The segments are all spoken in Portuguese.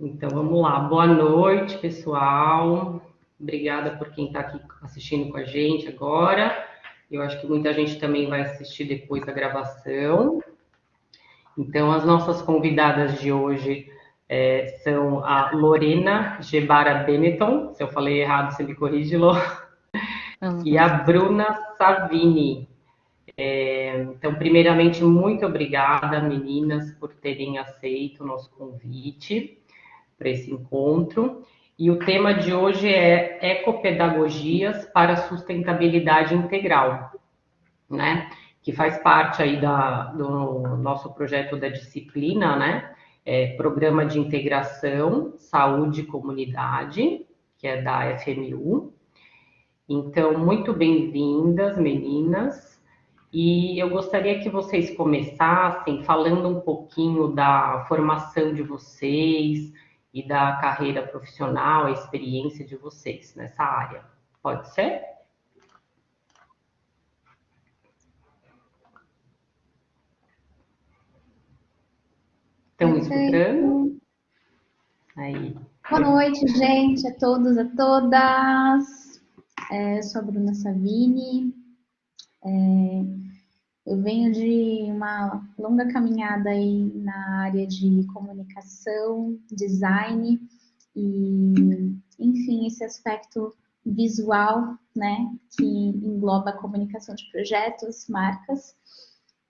Então vamos lá. Boa noite, pessoal. Obrigada por quem está aqui assistindo com a gente agora. Eu acho que muita gente também vai assistir depois da gravação. Então, as nossas convidadas de hoje são a Lorena Gebara Benetton. Se eu falei errado, você me corrige, Lô. E a Bruna Savini. Então, primeiramente, muito obrigada, meninas, por terem aceito o nosso convite para esse encontro. E o tema de hoje é ecopedagogias para sustentabilidade integral, né? Que faz parte aí do nosso projeto da disciplina, né? Programa de Integração, Saúde e Comunidade, que é da FMU. Então, muito bem-vindas, meninas. E eu gostaria que vocês começassem falando um pouquinho da formação de vocês e da carreira profissional, a experiência de vocês nessa área. Pode ser? Estão me escutando? Aí. Boa noite, gente, a todos, a todas. Eu sou a Bruna Savini. Eu venho de uma longa caminhada aí na área de comunicação, design e, enfim, esse aspecto visual, né, que engloba a comunicação de projetos, marcas.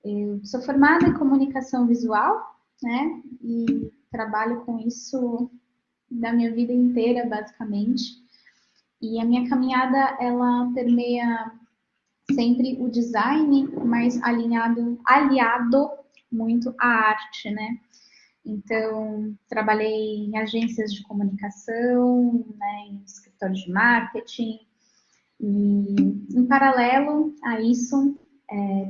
Eu sou formada em comunicação visual, né, e trabalho com isso da minha vida inteira, basicamente. E a minha caminhada, ela permeia sempre o design, mas aliado muito à arte, né? Então, trabalhei em agências de comunicação, né, em escritórios de marketing, e em paralelo a isso,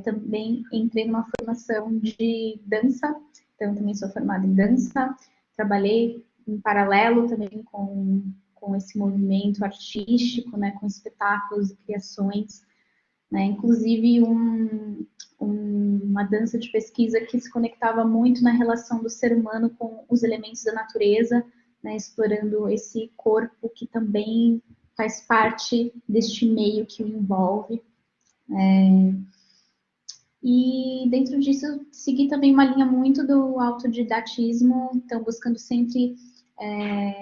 também entrei numa formação de dança, então também sou formada em dança, trabalhei em paralelo também com esse movimento artístico, né, com espetáculos e criações, né, inclusive uma dança de pesquisa que se conectava muito na relação do ser humano com os elementos da natureza, né, explorando esse corpo que também faz parte deste meio que o envolve. E dentro disso, eu segui também uma linha muito do autodidatismo, então buscando sempre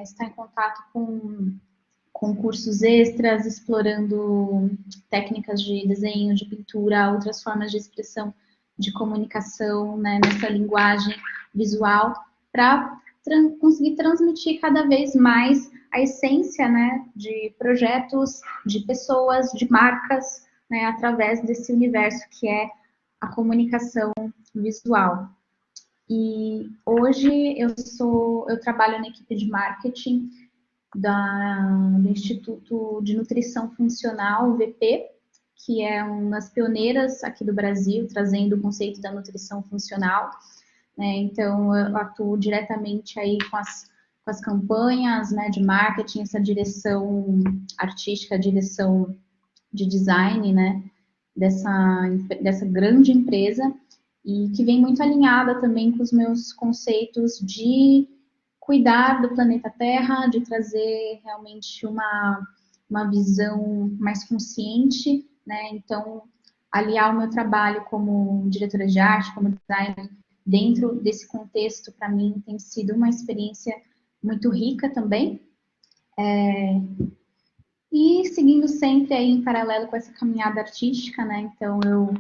estar em contato com cursos extras, explorando técnicas de desenho, de pintura, outras formas de expressão, de comunicação, né, nessa linguagem visual, para conseguir transmitir cada vez mais a essência, né, de projetos, de pessoas, de marcas, né, através desse universo que é a comunicação visual. E hoje eu trabalho na equipe de marketing do Instituto de Nutrição Funcional, o VP, que é uma das pioneiras aqui do Brasil, trazendo o conceito da nutrição funcional, né? Então, eu atuo diretamente aí com as campanhas, né, de marketing, essa direção artística, direção de design, né, dessa grande empresa, e que vem muito alinhada também com os meus conceitos de cuidar do planeta Terra, de trazer realmente uma visão mais consciente, né? Então, aliar o meu trabalho como diretora de arte, como designer, dentro desse contexto, para mim, tem sido uma experiência muito rica também. E seguindo sempre aí em paralelo com essa caminhada artística, né? Então, eu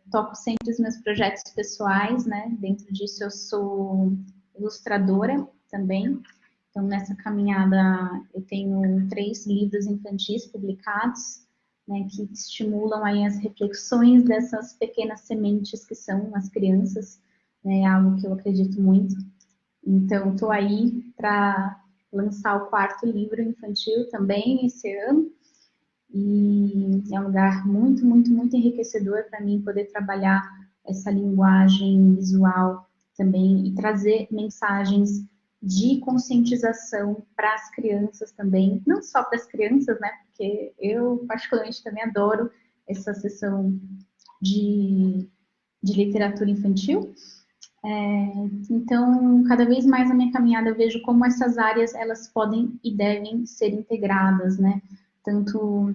toco sempre os meus projetos pessoais, né? Dentro disso, eu sou ilustradora também. Então, nessa caminhada, eu tenho 3 livros infantis publicados, né, que estimulam aí as reflexões dessas pequenas sementes que são as crianças, né, algo que eu acredito muito. Então, estou aí para lançar o 4º livro infantil também esse ano. E é um lugar muito, muito, muito enriquecedor para mim poder trabalhar essa linguagem visual também e trazer mensagens de conscientização para as crianças também, não só para as crianças, né? Porque eu particularmente também adoro essa sessão de literatura infantil, Então, cada vez mais na minha caminhada eu vejo como essas áreas elas podem e devem ser integradas, né? Tanto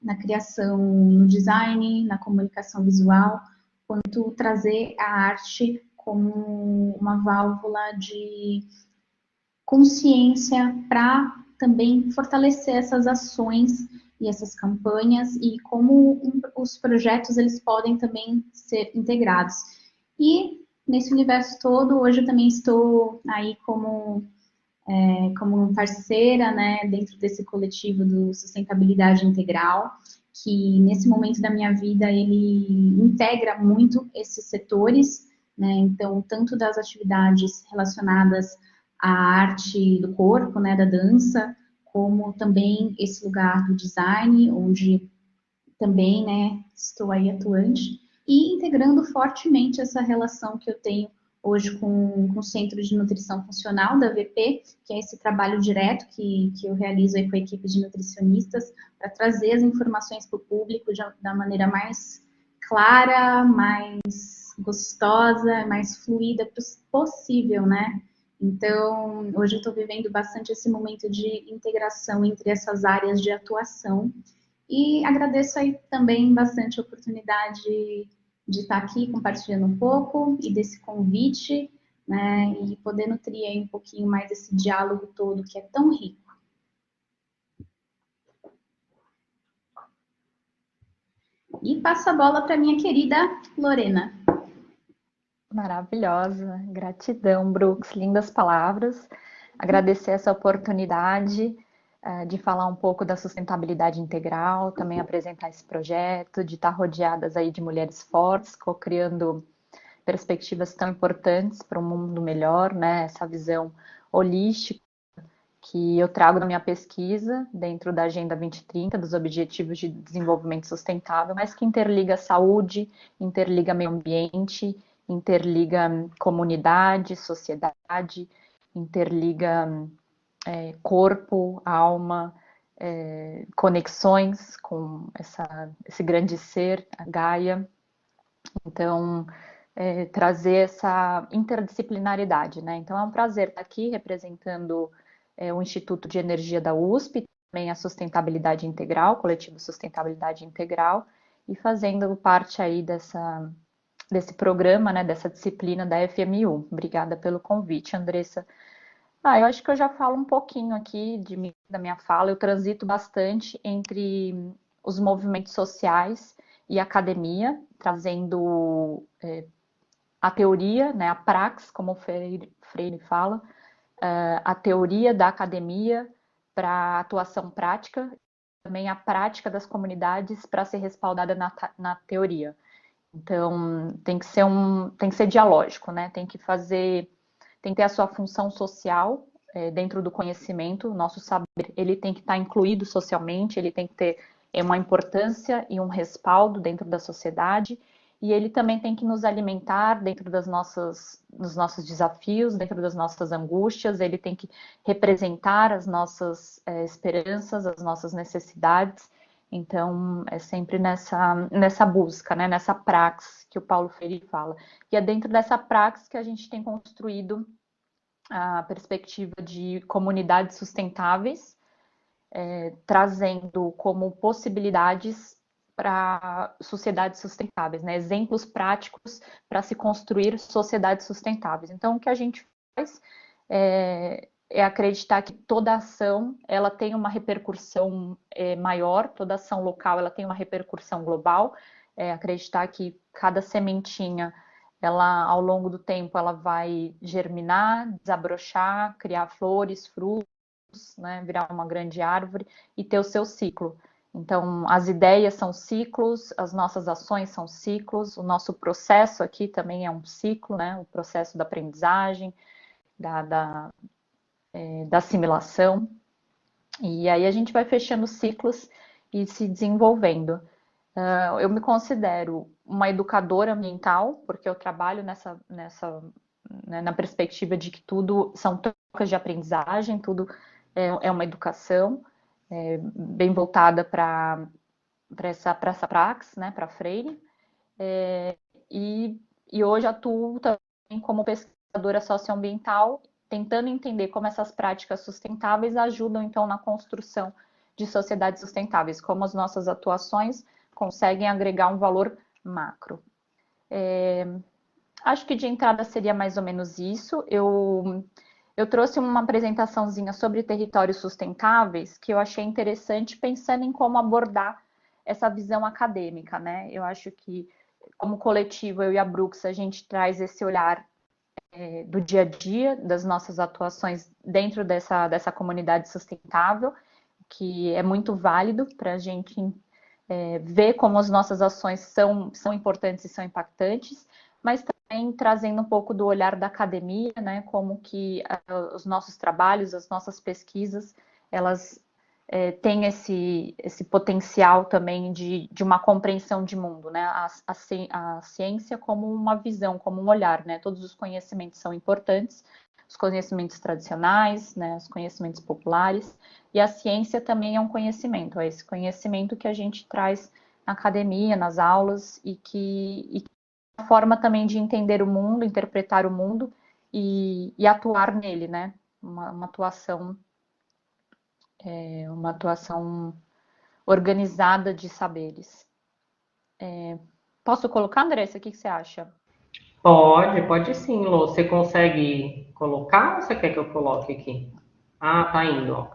na criação, no design, na comunicação visual, quanto trazer a arte como uma válvula de consciência para também fortalecer essas ações e essas campanhas e como os projetos eles podem também ser integrados. E nesse universo todo, hoje eu também estou aí como parceira, né, dentro desse coletivo do Sustentabilidade Integral, que nesse momento da minha vida ele integra muito esses setores, né, então tanto das atividades relacionadas à arte do corpo, né, da dança, como também esse lugar do design, onde também, né, estou aí atuante, e integrando fortemente essa relação que eu tenho hoje com o Centro de Nutrição Funcional da VP, que é esse trabalho direto que eu realizo aí com a equipe de nutricionistas, para trazer as informações para o público da maneira mais clara, mais gostosa, mais fluida possível, né? Então, hoje eu estou vivendo bastante esse momento de integração entre essas áreas de atuação e agradeço aí também bastante a oportunidade de estar aqui compartilhando um pouco e desse convite, né, e poder nutrir aí um pouquinho mais esse diálogo todo que é tão rico. E passo a bola para minha querida Lorena. Maravilhosa, gratidão, Brooks, lindas palavras. Agradecer essa oportunidade de falar um pouco da sustentabilidade integral, também apresentar esse projeto, de estar rodeadas aí de mulheres fortes, co-criando perspectivas tão importantes para um mundo melhor, né? Essa visão holística que eu trago na minha pesquisa dentro da Agenda 2030, dos Objetivos de Desenvolvimento Sustentável, mas que interliga saúde, interliga meio ambiente, interliga comunidade, sociedade, interliga corpo, alma, conexões com esse grande ser, a Gaia. Então, trazer essa interdisciplinaridade, né? Então, é um prazer estar aqui representando o Instituto de Energia da USP, também a Sustentabilidade Integral, Coletivo Sustentabilidade Integral, e fazendo parte aí desse programa, né, dessa disciplina da FMU. Obrigada pelo convite, Andressa. Eu acho que eu já falo um pouquinho aqui da minha fala. Eu transito bastante entre os movimentos sociais e a academia, trazendo a teoria, né, a praxis, como o Freire fala, a teoria da academia para a atuação prática, também a prática das comunidades para ser respaldada na teoria. Então, tem que ser dialógico, né? Tem que ter a sua função social dentro do conhecimento. O nosso saber, ele tem que estar incluído socialmente, ele tem que ter uma importância e um respaldo dentro da sociedade, e ele também tem que nos alimentar dentro dos nossos desafios, dentro das nossas angústias, ele tem que representar as nossas esperanças, as nossas necessidades. Então, é sempre nessa busca, né, nessa praxis que o Paulo Freire fala. E é dentro dessa praxis que a gente tem construído a perspectiva de comunidades sustentáveis, trazendo como possibilidades para sociedades sustentáveis, né, exemplos práticos para se construir sociedades sustentáveis. Então, o que a gente faz é acreditar que toda ação ela tem uma repercussão maior, toda ação local ela tem uma repercussão global, acreditar que cada sementinha ela ao longo do tempo ela vai germinar, desabrochar, criar flores, frutos, né, virar uma grande árvore e ter o seu ciclo. Então, as ideias são ciclos, as nossas ações são ciclos, o nosso processo aqui também é um ciclo, né, o processo da aprendizagem, da assimilação, e aí a gente vai fechando ciclos e se desenvolvendo. Eu me considero uma educadora ambiental, porque eu trabalho né, na perspectiva de que tudo são trocas de aprendizagem, tudo é uma educação bem voltada para essa praxis, né, para Freire, e hoje atuo também como pesquisadora socioambiental, tentando entender como essas práticas sustentáveis ajudam, então, na construção de sociedades sustentáveis, como as nossas atuações conseguem agregar um valor macro. Acho que de entrada seria mais ou menos isso. Eu trouxe uma apresentaçãozinha sobre territórios sustentáveis que eu achei interessante, pensando em como abordar essa visão acadêmica, né? Eu acho que, como coletivo, eu e a Brooks, a gente traz esse olhar do dia a dia, das nossas atuações dentro dessa comunidade sustentável, que é muito válido para a gente ver como as nossas ações são importantes e são impactantes, mas também trazendo um pouco do olhar da academia, né, como que os nossos trabalhos, as nossas pesquisas, elas têm esse potencial também de uma compreensão de mundo, né, a ciência como uma visão, como um olhar, né, todos os conhecimentos são importantes, os conhecimentos tradicionais, né, os conhecimentos populares, e a ciência também é um conhecimento, é esse conhecimento que a gente traz na academia, nas aulas, e uma forma também de entender o mundo, interpretar o mundo e atuar nele, né? Uma atuação organizada de saberes. Posso colocar, Andressa? O que você acha? Pode sim, Lô. Você consegue colocar ou você quer que eu coloque aqui? Ah, tá indo, ó.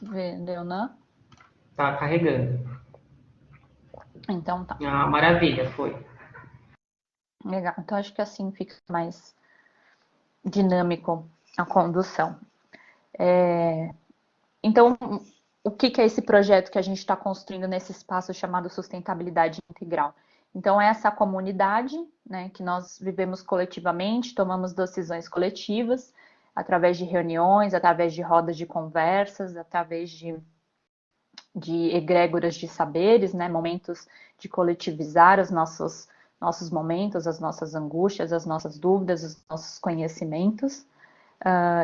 Entendeu, né? Tá carregando. Então tá. Ah, maravilha, foi. Legal. Então acho que assim fica mais dinâmico a condução. Então, o que é esse projeto que a gente está construindo nesse espaço chamado sustentabilidade integral? Então, é essa comunidade, né, que nós vivemos coletivamente, tomamos decisões coletivas, através de reuniões, através de rodas de conversas, através de egrégoras de saberes, né, momentos de coletivizar os nossos momentos, as nossas angústias, as nossas dúvidas, os nossos conhecimentos.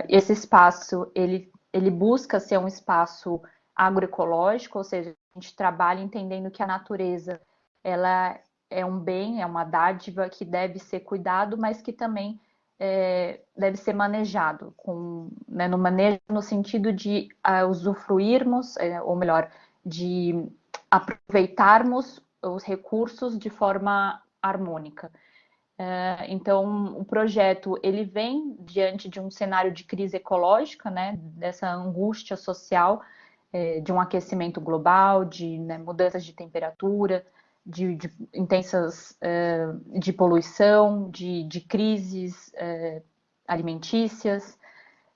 Esse espaço, ele busca ser um espaço agroecológico, ou seja, a gente trabalha entendendo que a natureza, ela é um bem, é uma dádiva que deve ser cuidado, mas que também deve ser manejado, né, no manejo no sentido de usufruirmos, ou melhor, de aproveitarmos os recursos de forma harmônica. Então, o projeto ele vem diante de um cenário de crise ecológica, né, dessa angústia social, de um aquecimento global, de, né, mudanças de temperatura, de intensas de poluição, de crises alimentícias.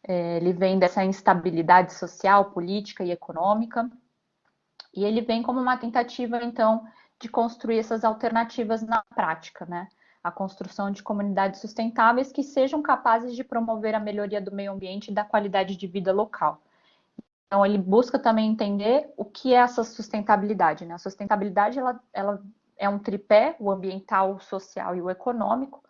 Ele vem dessa instabilidade social, política e econômica, e ele vem como uma tentativa, então, de construir essas alternativas na prática, né? A construção de comunidades sustentáveis que sejam capazes de promover a melhoria do meio ambiente e da qualidade de vida local. Então, ele busca também entender o que é essa sustentabilidade, né? A sustentabilidade, ela é um tripé, o ambiental, o social e o econômico,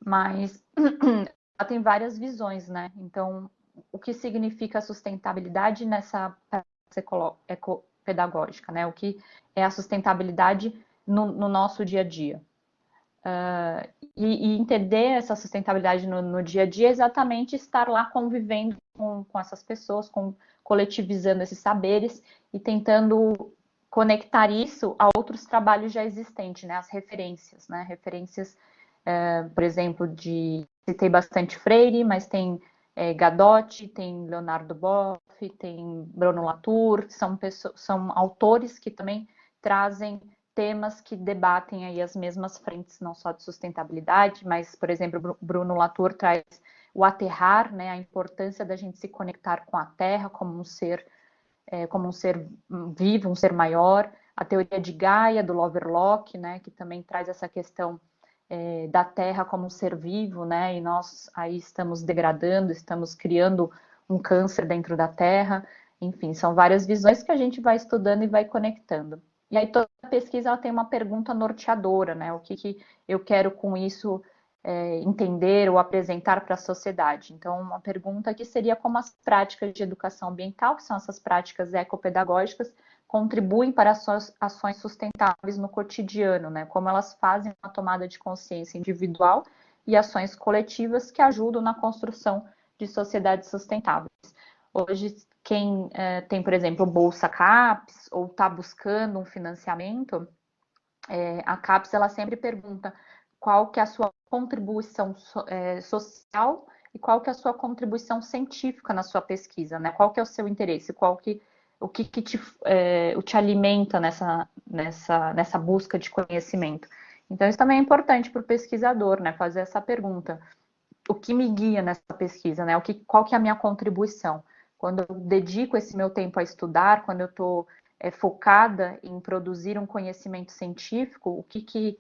mas ela tem várias visões, né? Então, o que significa a sustentabilidade nessa pedagógica, né? O que é a sustentabilidade no nosso dia a dia. E entender essa sustentabilidade no dia a dia é exatamente estar lá convivendo com essas pessoas, coletivizando esses saberes e tentando conectar isso a outros trabalhos já existentes, né? As referências, né? Referências, por exemplo, citei bastante Freire, mas tem Gadotti, tem Leonardo Boff, tem Bruno Latour, são autores que também trazem temas que debatem aí as mesmas frentes, não só de sustentabilidade, mas, por exemplo, Bruno Latour traz o aterrar, né, a importância da gente se conectar com a Terra como um ser vivo, um ser maior, a teoria de Gaia, do Lovelock, né, que também traz essa questão da Terra como um ser vivo, né, e nós aí estamos degradando, estamos criando um câncer dentro da Terra, enfim, são várias visões que a gente vai estudando e vai conectando. E aí toda pesquisa ela tem uma pergunta norteadora, né, o que eu quero com isso entender ou apresentar para a sociedade. Então, uma pergunta aqui seria como as práticas de educação ambiental, que são essas práticas ecopedagógicas, contribuem para as suas ações sustentáveis no cotidiano, né? Como elas fazem uma tomada de consciência individual e ações coletivas que ajudam na construção de sociedades sustentáveis. Hoje, quem tem, por exemplo, Bolsa CAPES ou está buscando um financiamento, a CAPES ela sempre pergunta qual que é a sua contribuição social e qual que é a sua contribuição científica na sua pesquisa, né? Qual que é o seu interesse, o que te alimenta nessa busca de conhecimento. Então, isso também é importante para o pesquisador, né? Fazer essa pergunta. O que me guia nessa pesquisa, né? Qual que é a minha contribuição? Quando eu dedico esse meu tempo a estudar, quando eu estou focada em produzir um conhecimento científico, o que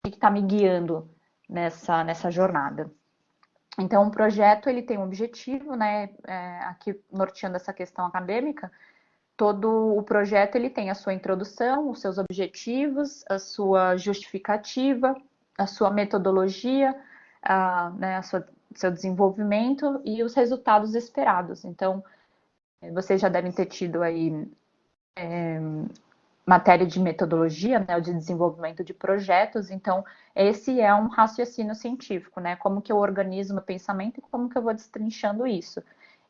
está me guiando nessa jornada? Então, o projeto ele tem um objetivo, né? Aqui norteando essa questão acadêmica, todo o projeto ele tem a sua introdução, os seus objetivos, a sua justificativa, a sua metodologia, seu desenvolvimento e os resultados esperados. Então, vocês já devem ter tido aí matéria de metodologia, né, de desenvolvimento de projetos. Então, esse é um raciocínio científico, né? Como que eu organizo meu pensamento e como que eu vou destrinchando isso.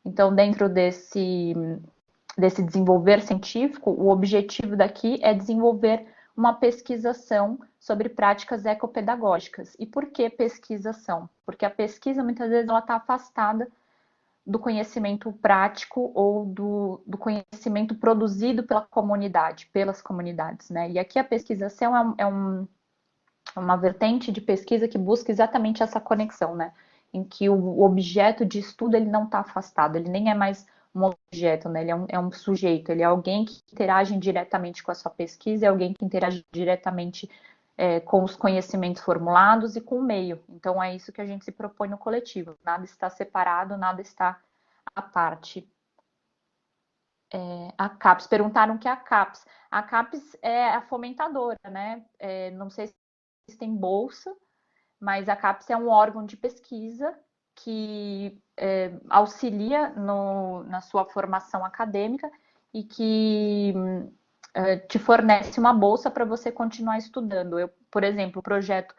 Então, dentro desse desenvolver científico, o objetivo daqui é desenvolver uma pesquisação sobre práticas ecopedagógicas. E por que pesquisação? Porque a pesquisa, muitas vezes, ela está afastada do conhecimento prático ou do conhecimento produzido pela comunidade, pelas comunidades, né? E aqui a pesquisação uma vertente de pesquisa que busca exatamente essa conexão, né? Em que o objeto de estudo ele não está afastado, ele nem é mais um objeto, né? Ele é um sujeito, ele é alguém que interage diretamente com a sua pesquisa, é alguém que interage diretamente com os conhecimentos formulados e com o meio. Então é isso que a gente se propõe no coletivo. Nada está separado, nada está à parte. A CAPES, perguntaram o que é a CAPES. A CAPES é a fomentadora, né? Não sei se tem bolsa, mas a CAPES é um órgão de pesquisa que auxilia na sua formação acadêmica e que te fornece uma bolsa para você continuar estudando. Por exemplo, o projeto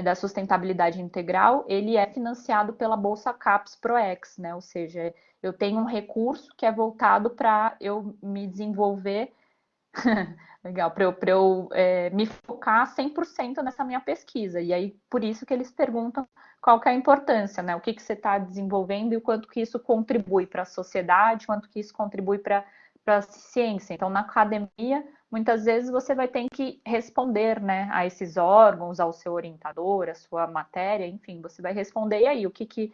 da sustentabilidade integral, ele é financiado pela Bolsa CAPES ProEx, né? Ou seja, eu tenho um recurso que é voltado para eu me desenvolver legal, para eu me focar 100% nessa minha pesquisa. E aí, por isso que eles perguntam qual que é a importância, né? O que você está desenvolvendo e o quanto que isso contribui para a sociedade, quanto que isso contribui para a ciência. Então, na academia, muitas vezes você vai ter que responder, né, a esses órgãos, ao seu orientador, a sua matéria, enfim, você vai responder, e aí, o que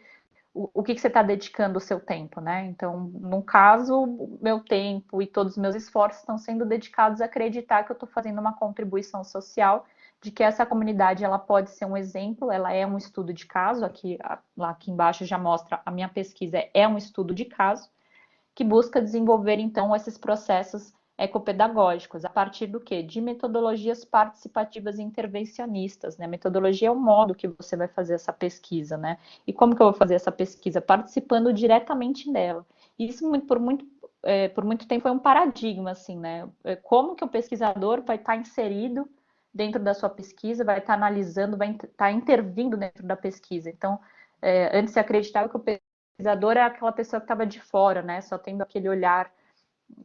você está dedicando o seu tempo, né? Então, no caso, o meu tempo e todos os meus esforços estão sendo dedicados a acreditar que eu estou fazendo uma contribuição social, de que essa comunidade ela pode ser um exemplo, ela é um estudo de caso, lá aqui embaixo já mostra a minha pesquisa, é um estudo de caso, que busca desenvolver, então, esses processos ecopedagógicos, a partir do quê? De metodologias participativas e intervencionistas, né? Metodologia é o modo que você vai fazer essa pesquisa, né? E como que eu vou fazer essa pesquisa? Participando diretamente dela. E isso, por muito tempo, foi um paradigma, assim, né? Como que o pesquisador vai estar inserido dentro da sua pesquisa, vai estar analisando, vai estar intervindo dentro da pesquisa. Então, antes se acreditava que o pesquisador é aquela pessoa que estava de fora, né? Só tendo aquele olhar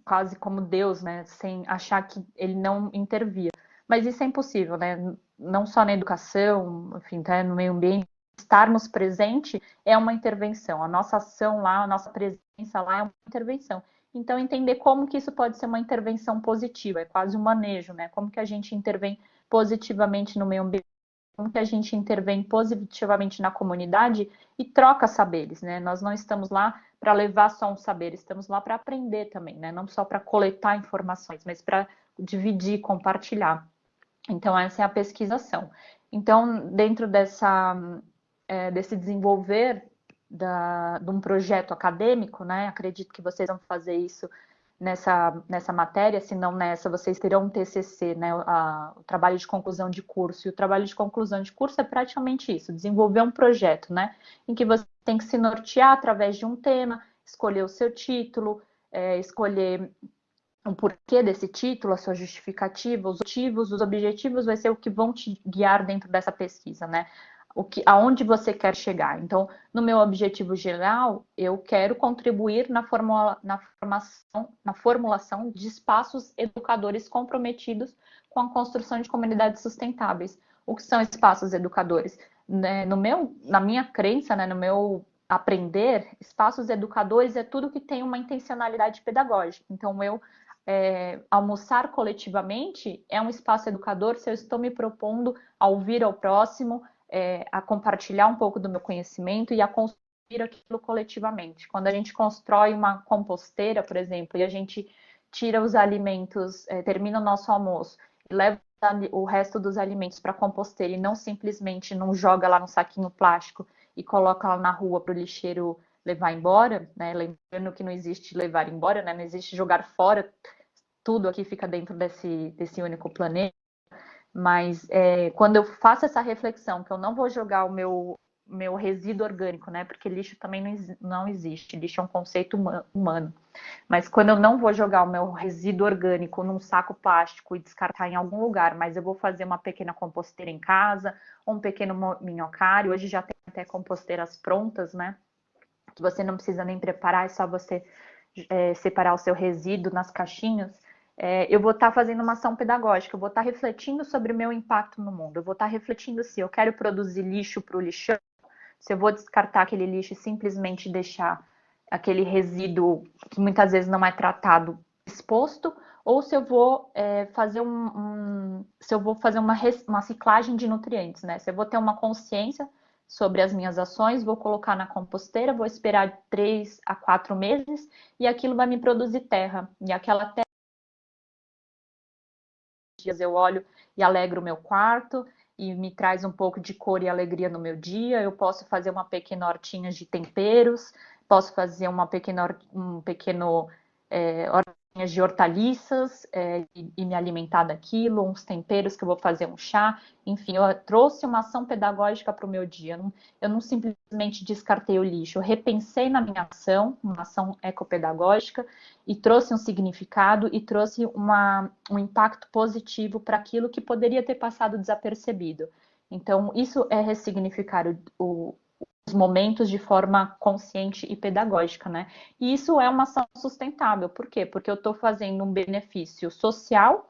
quase como Deus, né? Sem achar que ele não intervia. Mas isso é impossível, né? Não só na educação, enfim, tá? No meio ambiente, estarmos presente é uma intervenção. A nossa ação lá, a nossa presença lá é uma intervenção. Então, entender como que isso pode ser uma intervenção positiva, é quase um manejo, né? Como que a gente intervém positivamente no meio ambiente, como que a gente intervém positivamente na comunidade e troca saberes, né? Nós não estamos lá para levar só um saber, estamos lá para aprender também, né? Não só para coletar informações, mas para dividir, compartilhar. Então, essa é a pesquisação. Então, dentro desse desenvolver de um projeto acadêmico, né? Acredito que vocês vão fazer isso nessa matéria, se não nessa, vocês terão um TCC, né, o trabalho de conclusão de curso, e o trabalho de conclusão de curso é praticamente isso, desenvolver um projeto, né, em que você tem que se nortear através de um tema, escolher o seu título, escolher o porquê desse título, a sua justificativa, os motivos, os objetivos vai ser o que vão te guiar dentro dessa pesquisa, né. aonde você quer chegar. Então, no meu objetivo geral, eu quero contribuir na formulação de espaços educadores comprometidos com a construção de comunidades sustentáveis. O que são espaços educadores? Né, na minha crença, né, no meu aprender, espaços educadores é tudo que tem uma intencionalidade pedagógica. Então, almoçar coletivamente é um espaço educador se eu estou me propondo a ouvir ao próximo, a compartilhar um pouco do meu conhecimento e a construir aquilo coletivamente. Quando a gente constrói uma composteira, por exemplo, e a gente tira os alimentos, termina o nosso almoço e leva o resto dos alimentos para a composteira e não simplesmente não joga lá no saquinho plástico e coloca lá na rua para o lixeiro levar embora, né? Lembrando que não existe levar embora, né? Não existe jogar fora, tudo aqui fica dentro desse único planeta. Mas quando eu faço essa reflexão, que eu não vou jogar o meu resíduo orgânico, né? Porque lixo também não existe, lixo é um conceito humano. Mas quando eu não vou jogar o meu resíduo orgânico num saco plástico e descartar em algum lugar, mas eu vou fazer uma pequena composteira em casa, ou um pequeno minhocário, hoje já tem até composteiras prontas, né? Que você não precisa nem preparar, é só você separar o seu resíduo nas caixinhas. Eu vou estar fazendo uma ação pedagógica, eu vou estar refletindo sobre o meu impacto no mundo, eu vou estar refletindo se eu quero produzir lixo para o lixão, se eu vou descartar aquele lixo e simplesmente deixar aquele resíduo que muitas vezes não é tratado exposto, ou se eu vou fazer uma ciclagem de nutrientes, né? Se eu vou ter uma consciência sobre as minhas ações, vou colocar na composteira, vou esperar 3 a 4 meses e aquilo vai me produzir terra. E aquela terra, eu olho e alegro o meu quarto e me traz um pouco de cor e alegria no meu dia. Eu posso fazer uma pequena hortinha de temperos, posso fazer um pequeno hortinhas de hortaliças e me alimentar daquilo, uns temperos que eu vou fazer um chá. Enfim, eu trouxe uma ação pedagógica para o meu dia. Eu não simplesmente descartei o lixo, eu repensei na minha ação, uma ação ecopedagógica, e trouxe um significado e trouxe um impacto positivo para aquilo que poderia ter passado desapercebido. Então, isso é ressignificar os momentos de forma consciente e pedagógica, né? E isso é uma ação sustentável. Por quê? Porque eu estou fazendo um benefício social,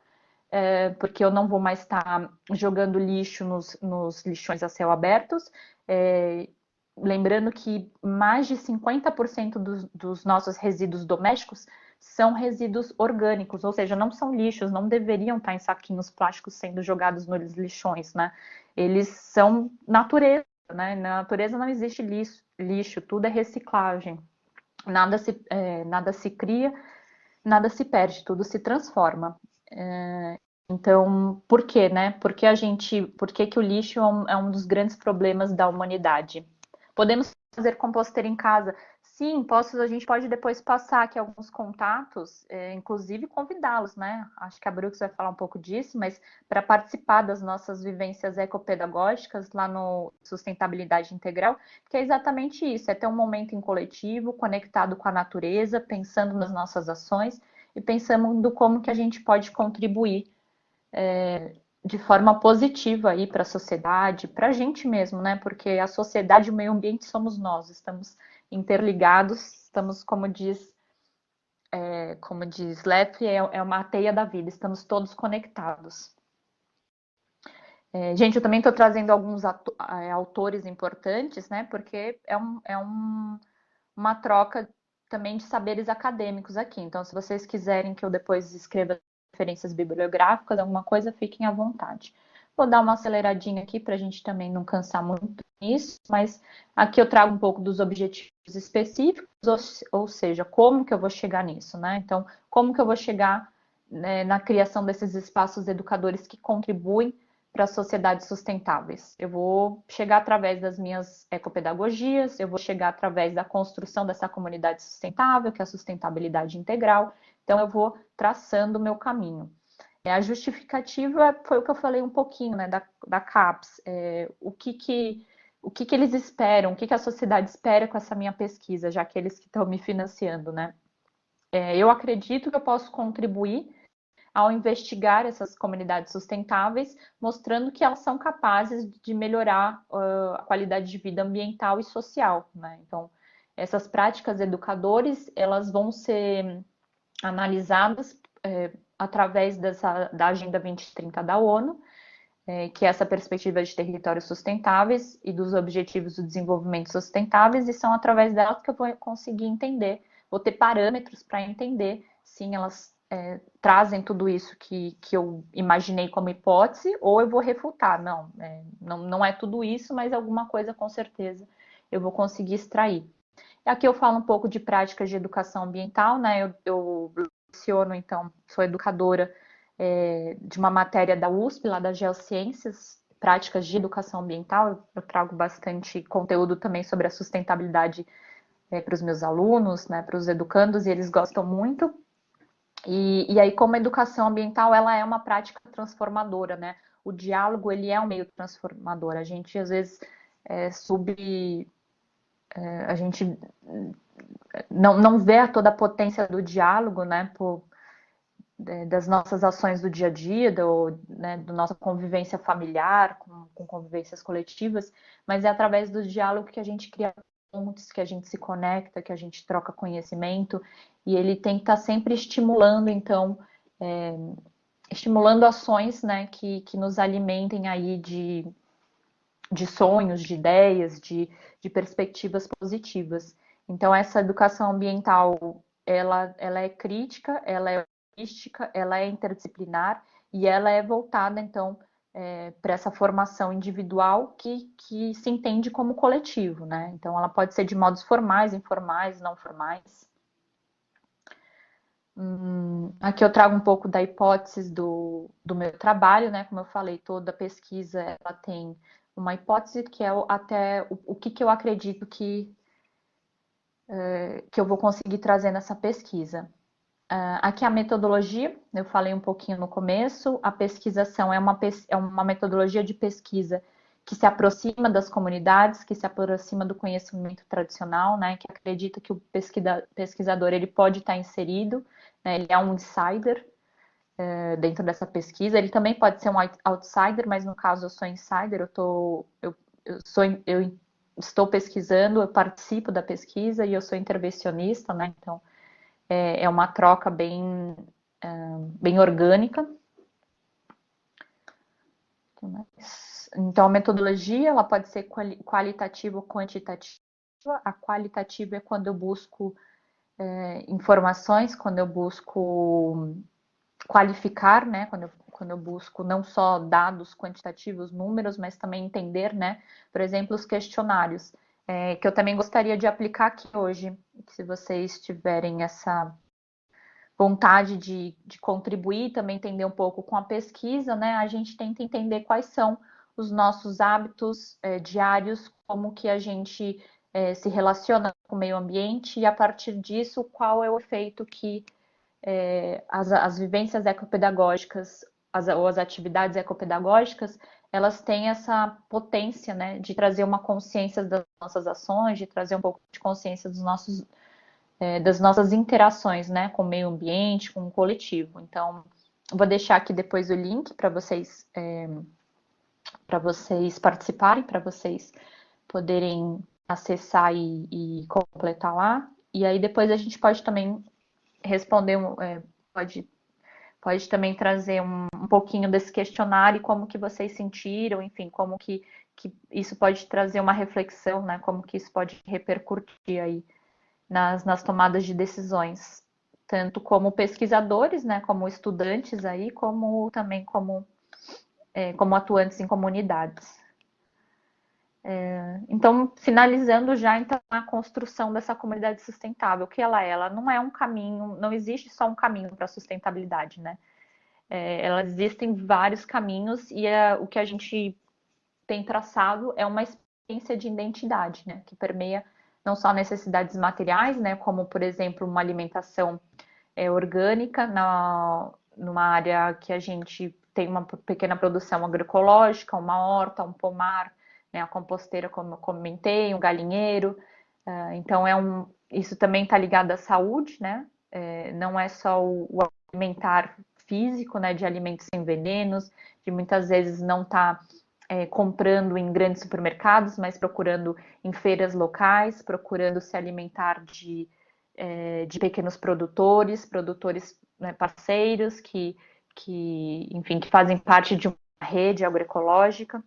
porque eu não vou mais estar jogando lixo nos lixões a céu abertos. Lembrando que mais de 50% dos nossos resíduos domésticos são resíduos orgânicos, ou seja, não são lixos, não deveriam estar em saquinhos plásticos sendo jogados nos lixões, né? Eles são natureza, né? Na natureza não existe lixo, tudo é reciclagem. Nada se cria, nada se perde, tudo se transforma. Então, por quê, né? Por que o lixo é um dos grandes problemas da humanidade? Podemos fazer composteira em casa? Sim, a gente pode depois passar aqui alguns contatos, inclusive convidá-los, né? Acho que a Brooks vai falar um pouco disso, mas para participar das nossas vivências ecopedagógicas lá no Sustentabilidade Integral, que é exatamente isso, é ter um momento em coletivo, conectado com a natureza, pensando nas nossas ações e pensando como que a gente pode contribuir de forma positiva aí para a sociedade, para a gente mesmo, né? Porque a sociedade e o meio ambiente somos nós, estamos interligados, estamos, como diz Leff, é uma teia da vida, estamos todos conectados. Gente, eu também estou trazendo alguns autores importantes, né? Porque uma troca também de saberes acadêmicos aqui. Então, se vocês quiserem que eu depois escreva referências bibliográficas, alguma coisa, fiquem à vontade. Vou dar uma aceleradinha aqui para a gente também não cansar muito nisso, mas aqui eu trago um pouco dos objetivos específicos, ou seja, como que eu vou chegar nisso, né? Então, como que eu vou chegar, né, na criação desses espaços educadores que contribuem para sociedades sustentáveis. Eu vou chegar através das minhas ecopedagogias, eu vou chegar através da construção dessa comunidade sustentável, que é a sustentabilidade integral. Então, eu vou traçando o meu caminho. A justificativa foi o que eu falei um pouquinho, né, da CAPES. O que eles esperam, o que a sociedade espera com essa minha pesquisa, já que eles que estão me financiando, né? Eu acredito que eu posso contribuir ao investigar essas comunidades sustentáveis, mostrando que elas são capazes de melhorar a qualidade de vida ambiental e social, né? Então, essas práticas educadores, elas vão ser analisadas através da Agenda 2030 da ONU, que é essa perspectiva de territórios sustentáveis e dos objetivos do desenvolvimento sustentáveis, e são através delas que eu vou conseguir entender, vou ter parâmetros para entender se elas trazem tudo isso que eu imaginei como hipótese, ou eu vou refutar. Não é tudo isso, mas alguma coisa com certeza eu vou conseguir extrair. Aqui eu falo um pouco de práticas de educação ambiental, né? Eu leciono, então, sou educadora de uma matéria da USP, lá das Geociências, práticas de educação ambiental. Eu trago bastante conteúdo também sobre a sustentabilidade para os meus alunos, né, para os educandos, e eles gostam muito. E aí, como a educação ambiental, ela é uma prática transformadora, né? O diálogo, ele é um meio transformador. A gente, às vezes, a gente não vê toda a potência do diálogo, né? Das nossas ações do dia a dia, né, da nossa convivência familiar, com convivências coletivas, mas é através do diálogo que a gente cria pontes, que a gente se conecta, que a gente troca conhecimento, e ele tem que estar sempre estimulando, então, estimulando ações, né, que nos alimentem aí de sonhos, de ideias, de perspectivas positivas. Então, essa educação ambiental, ela é crítica, ela é holística, ela é interdisciplinar e ela é voltada, então, para essa formação individual que se entende como coletivo, né? Então, ela pode ser de modos formais, informais, não formais. Aqui eu trago um pouco da hipótese do meu trabalho, né? Como eu falei, toda pesquisa ela tem uma hipótese que é até o que eu acredito que eu vou conseguir trazer nessa pesquisa. Aqui a metodologia, eu falei um pouquinho no começo, a pesquisação é uma metodologia de pesquisa que se aproxima das comunidades, que se aproxima do conhecimento tradicional, né, que acredita que o pesquisador ele pode estar inserido, né, ele é um insider dentro dessa pesquisa, ele também pode ser um outsider, mas no caso eu sou insider, eu estou pesquisando, eu participo da pesquisa e eu sou intervencionista, né, então é uma troca bem orgânica. Então, a metodologia ela pode ser qualitativa ou quantitativa. A qualitativa é quando eu busco informações, quando eu busco qualificar, né? Quando eu busco não só dados quantitativos, números, mas também entender, né? Por exemplo, os questionários, que eu também gostaria de aplicar aqui hoje, se vocês tiverem essa vontade de contribuir, também entender um pouco com a pesquisa, né? A gente tenta entender quais são os nossos hábitos diários, como que a gente se relaciona com o meio ambiente e a partir disso qual é o efeito que as vivências ecopedagógicas ou as atividades ecopedagógicas elas têm essa potência, né, de trazer uma consciência das nossas ações, de trazer um pouco de consciência das nossas interações, né, com o meio ambiente, com o coletivo. Então, vou deixar aqui depois o link para vocês participarem, para vocês poderem acessar e completar lá. E aí depois a gente pode também responder, pode também trazer um pouquinho desse questionário, como que vocês sentiram, enfim, como que isso pode trazer uma reflexão, né, como que isso pode repercutir aí nas tomadas de decisões, tanto como pesquisadores, né, como estudantes aí, como também como atuantes em comunidades. Então, finalizando já então, a construção dessa comunidade sustentável, o que ela é? Ela não é um caminho, não existe só um caminho para a sustentabilidade, né? Existem vários caminhos e o que a gente tem traçado é uma experiência de identidade, né? Que permeia não só necessidades materiais, né? Como, por exemplo, uma alimentação orgânica numa área que a gente tem uma pequena produção agroecológica, uma horta, um pomar, né, a composteira, como eu comentei, um galinheiro. Então, isso também está ligado à saúde, né? Não é só o alimentar físico, né, de alimentos sem venenos, de muitas vezes não estar comprando em grandes supermercados, mas procurando em feiras locais, procurando se alimentar de pequenos produtores, né, parceiros enfim, que fazem parte de uma rede agroecológica.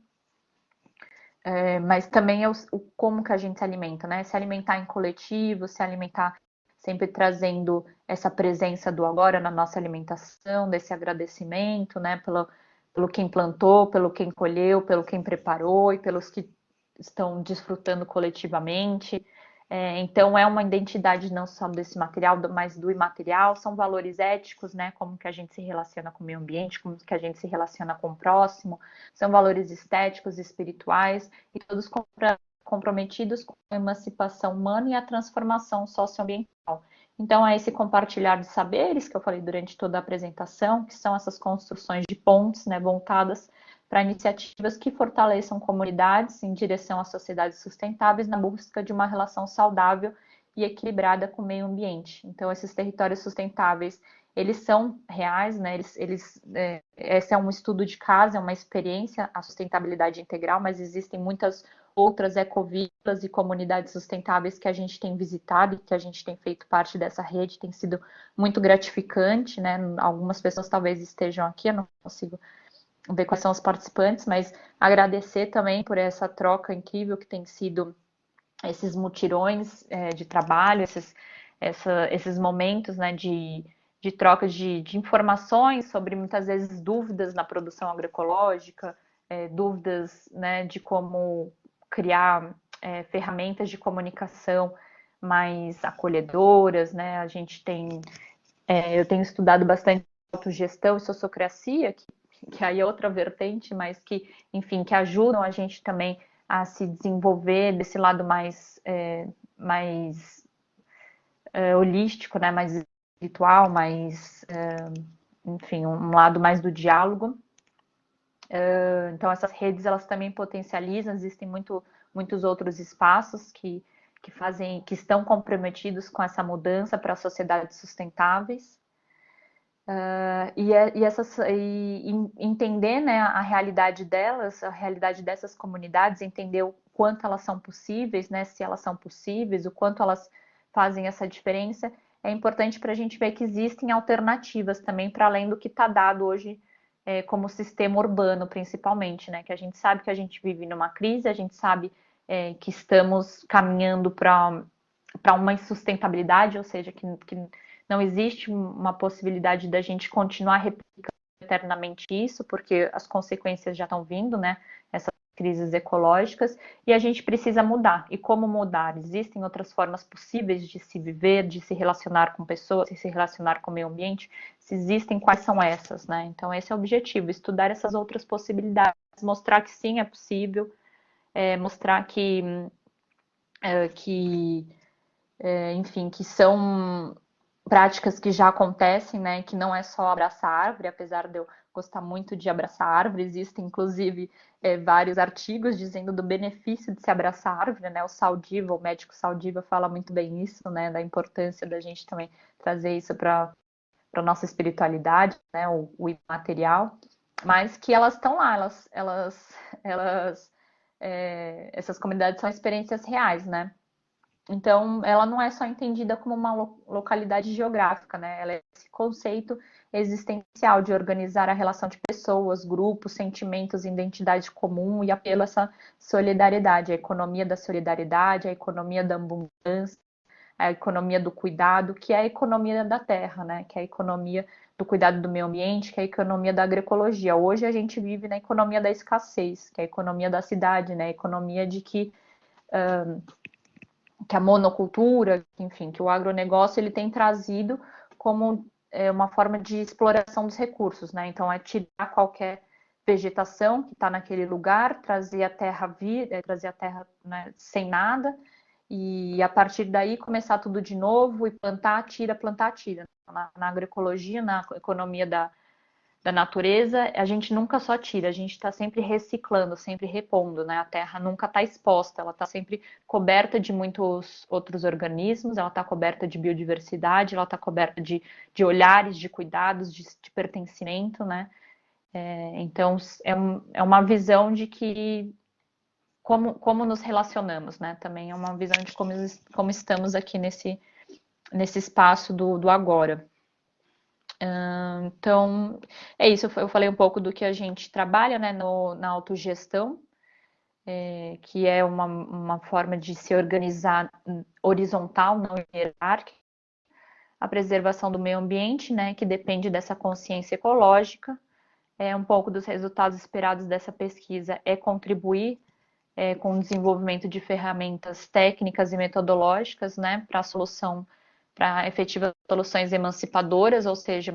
Mas também é como que a gente se alimenta, né? Se alimentar em coletivo, se alimentar sempre trazendo essa presença do agora na nossa alimentação, desse agradecimento, né? Pelo quem plantou, pelo quem colheu, pelo quem preparou e pelos que estão desfrutando coletivamente. Então é uma identidade não só desse material, mas do imaterial, são valores éticos, né? Como que a gente se relaciona com o meio ambiente, como que a gente se relaciona com o próximo, são valores estéticos, espirituais e todos comprometidos com a emancipação humana e a transformação socioambiental. Então é esse compartilhar de saberes que eu falei durante toda a apresentação, que são essas construções de pontes, né, voltadas para iniciativas que fortaleçam comunidades em direção a sociedades sustentáveis na busca de uma relação saudável e equilibrada com o meio ambiente. Então, esses territórios sustentáveis, eles são reais, né? Esse é um estudo de caso, é uma experiência, a sustentabilidade integral, mas existem muitas outras ecovilas e comunidades sustentáveis que a gente tem visitado e que a gente tem feito parte dessa rede, tem sido muito gratificante, né? Algumas pessoas talvez estejam aqui, eu não consigo ver quais são os participantes, mas agradecer também por essa troca incrível que tem sido esses mutirões de trabalho, esses momentos, né, de troca de informações sobre muitas vezes dúvidas na produção agroecológica, dúvidas, né, de como criar ferramentas de comunicação mais acolhedoras, né? A gente eu tenho estudado bastante autogestão e sociocracia, que aí é outra vertente, mas que, enfim, que ajudam a gente também a se desenvolver desse lado mais holístico, né, mais espiritual, enfim, um lado mais do diálogo. Então, essas redes, elas também potencializam, existem muitos outros espaços que estão comprometidos com essa mudança para sociedades sustentáveis. Entender, né, a realidade delas, a realidade dessas comunidades, entender o quanto elas são possíveis, né, se elas são possíveis, o quanto elas fazem essa diferença, é importante para a gente ver que existem alternativas também para além do que está dado hoje como sistema urbano, principalmente, né, que a gente sabe que a gente vive numa crise, a gente sabe que estamos caminhando para uma insustentabilidade, ou seja, que não existe uma possibilidade da gente continuar replicando eternamente isso, porque as consequências já estão vindo, né? Essas crises ecológicas, e a gente precisa mudar. E como mudar? Existem outras formas possíveis de se viver, de se relacionar com pessoas, de se relacionar com o meio ambiente? Se existem, quais são essas, né? Então, esse é o objetivo, estudar essas outras possibilidades, mostrar que sim, é possível, mostrar enfim, que são práticas que já acontecem, né, que não é só abraçar árvore, apesar de eu gostar muito de abraçar árvore, existem inclusive vários artigos dizendo do benefício de se abraçar árvore, né, o médico Saldiva fala muito bem isso, né, da importância da gente também trazer isso para a nossa espiritualidade, né, o imaterial, mas que elas estão lá, essas comunidades são experiências reais, né. Então, ela não é só entendida como uma localidade geográfica, né? Ela é esse conceito existencial de organizar a relação de pessoas, grupos, sentimentos, identidade comum e apelo a essa solidariedade, a economia da solidariedade, a economia da abundância, a economia do cuidado, que é a economia da terra, né? Que é a economia do cuidado do meio ambiente, que é a economia da agroecologia. Hoje a gente vive na economia da escassez, que é a economia da cidade, né? A economia de que a monocultura, enfim, que o agronegócio ele tem trazido como uma forma de exploração dos recursos, né? Então, é tirar qualquer vegetação que está naquele lugar, trazer a terra né, sem nada, e a partir daí começar tudo de novo e plantar, tira. Na agroecologia, na economia da natureza, a gente nunca só tira, a gente está sempre reciclando, sempre repondo, né? A terra nunca está exposta, ela está sempre coberta de muitos outros organismos, ela está coberta de biodiversidade, ela está coberta de olhares, de cuidados, de pertencimento, né? Então, é uma visão de que como nos relacionamos, né? Também é uma visão de como estamos aqui nesse espaço do agora. Então, é isso. Eu falei um pouco do que a gente trabalha, né, na autogestão, que é uma forma de se organizar horizontal, não hierárquica. A preservação do meio ambiente, né, que depende dessa consciência ecológica. Um pouco dos resultados esperados dessa pesquisa é contribuir com o desenvolvimento de ferramentas técnicas e metodológicas, né, para efetivas soluções emancipadoras, ou seja,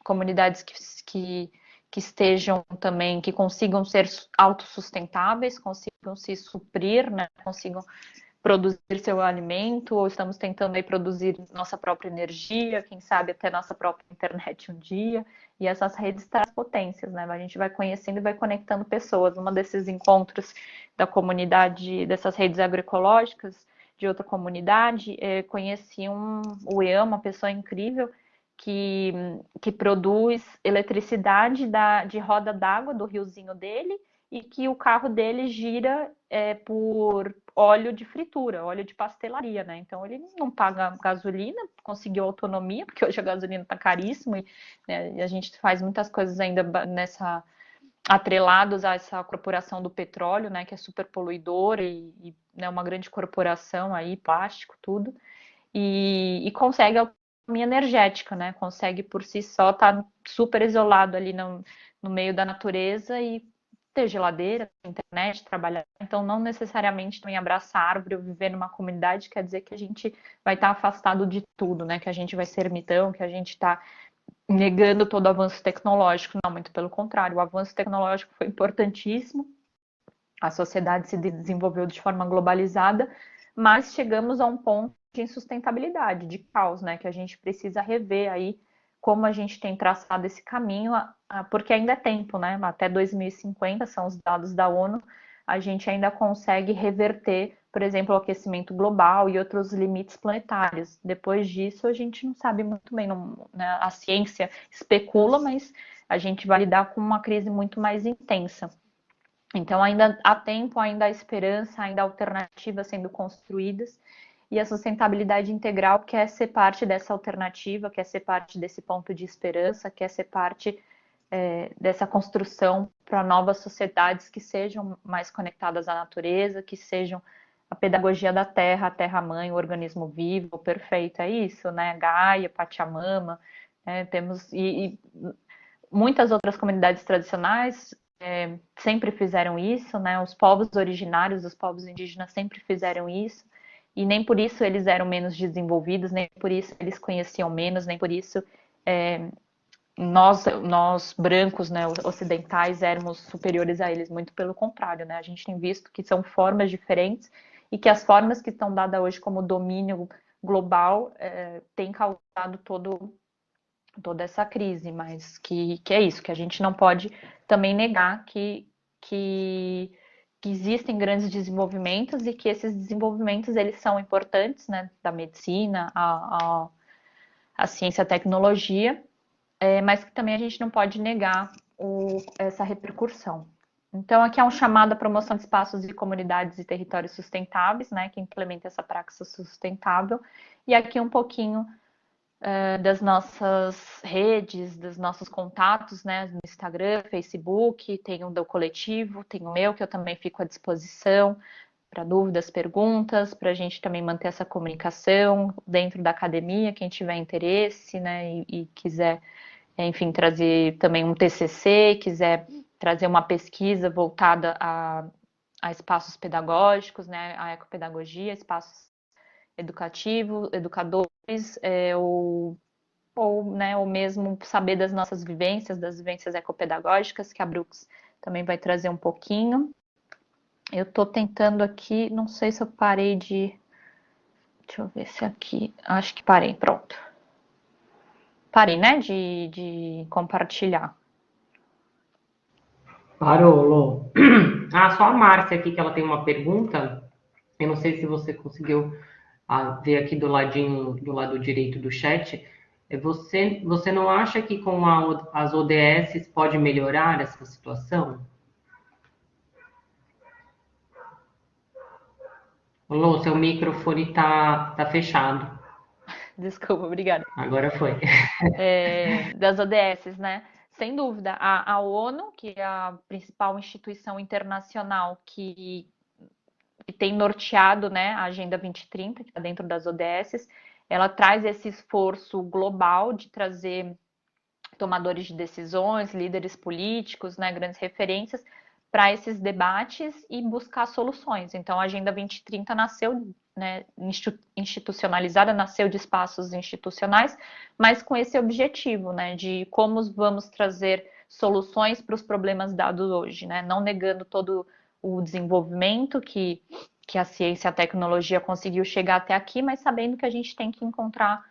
comunidades que estejam também, que consigam ser autossustentáveis, consigam se suprir, né, consigam produzir seu alimento, ou estamos tentando aí produzir nossa própria energia, quem sabe até nossa própria internet um dia, e essas redes trazem potências, né? A gente vai conhecendo e vai conectando pessoas. Uma desses encontros da comunidade, dessas redes agroecológicas, de outra comunidade, conheci o Ian, uma pessoa incrível, que produz eletricidade de roda d'água do riozinho dele, e que o carro dele gira por óleo de fritura, óleo de pastelaria, né? Então ele não paga gasolina, conseguiu autonomia, porque hoje a gasolina está caríssima e a gente faz muitas coisas ainda atrelados a essa corporação do petróleo, né? Que é super poluidora e né, uma grande corporação aí, plástico, tudo, e consegue autonomia energética, né? Consegue por si só estar super isolado ali no meio da natureza e ter geladeira, internet, trabalhar. Então, não necessariamente também abraçar árvore ou viver numa comunidade quer dizer que a gente vai estar afastado de tudo, né? Que a gente vai ser ermitão, que a gente está negando todo o avanço tecnológico. Não, muito pelo contrário. O avanço tecnológico foi importantíssimo. A sociedade se desenvolveu de forma globalizada, mas chegamos a um ponto de insustentabilidade, de caos, né? Que a gente precisa rever aí como a gente tem traçado esse caminho, porque ainda é tempo, né? Até 2050, são os dados da ONU, a gente ainda consegue reverter, por exemplo, o aquecimento global e outros limites planetários. Depois disso, a gente não sabe muito bem, né? A ciência especula, mas a gente vai lidar com uma crise muito mais intensa. Então, ainda há tempo, ainda há esperança, ainda há alternativas sendo construídas, e a sustentabilidade integral quer ser parte dessa alternativa, quer ser parte desse ponto de esperança, quer ser parte dessa construção para novas sociedades que sejam mais conectadas à natureza, que sejam a pedagogia da terra, a terra-mãe, o organismo vivo, perfeito, é isso, né? Gaia, Pachamama, temos e muitas outras comunidades tradicionais sempre fizeram isso, né? Os povos originários, os povos indígenas sempre fizeram isso, e nem por isso eles eram menos desenvolvidos, nem por isso eles conheciam menos, nem por isso nós brancos, né, ocidentais, éramos superiores a eles, muito pelo contrário, né? A gente tem visto que são formas diferentes e que as formas que estão dadas hoje como domínio global têm causado toda essa crise, mas que é isso, que a gente não pode também negar que existem grandes desenvolvimentos e que esses desenvolvimentos eles são importantes, né, da medicina, a ciência, a tecnologia, mas que também a gente não pode negar essa repercussão. Então, aqui é um chamado à promoção de espaços de comunidades e territórios sustentáveis, né, que implementa essa praxis sustentável, e aqui um pouquinho das nossas redes, dos nossos contatos, né, no Instagram, Facebook, tem o do coletivo, tem o meu, que eu também fico à disposição para dúvidas, perguntas, para a gente também manter essa comunicação dentro da academia, quem tiver interesse, né, e quiser, enfim, trazer também um TCC, quiser trazer uma pesquisa voltada a espaços pedagógicos, né, a ecopedagogia, espaços educativos, educadores, ou mesmo saber das nossas vivências, das vivências ecopedagógicas, que a Brooks também vai trazer um pouquinho. Eu estou tentando aqui, não sei se eu parei de... Deixa eu ver se aqui... Acho que parei, pronto. Parei, né, de compartilhar. Parou, Lô. Ah, só a Márcia aqui, que ela tem uma pergunta. Eu não sei se você conseguiu ver aqui do ladinho, do lado direito do chat. Você não acha que com as ODS pode melhorar essa situação? Lô, seu microfone tá fechado. Desculpa, obrigada. Agora foi. Das ODS, né? Sem dúvida, a ONU, que é a principal instituição internacional que tem norteado, né, a Agenda 2030, que está dentro das ODS, ela traz esse esforço global de trazer tomadores de decisões, líderes políticos, né, grandes referências para esses debates e buscar soluções. Então, a Agenda 2030 nasceu, né, institucionalizada, nasceu de espaços institucionais, mas com esse objetivo, né, de como vamos trazer soluções para os problemas dados hoje, né, não negando todo o desenvolvimento que a ciência e a tecnologia conseguiu chegar até aqui, mas sabendo que a gente tem que encontrar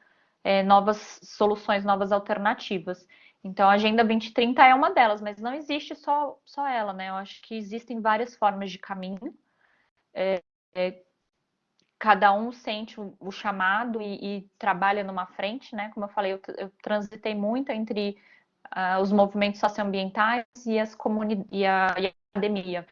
novas soluções, novas alternativas. Então, a Agenda 2030 é uma delas, mas não existe só ela, né? Eu acho que existem várias formas de caminho. Cada um sente o chamado e trabalha numa frente, né? Como eu falei, eu transitei muito entre os movimentos socioambientais e a academia,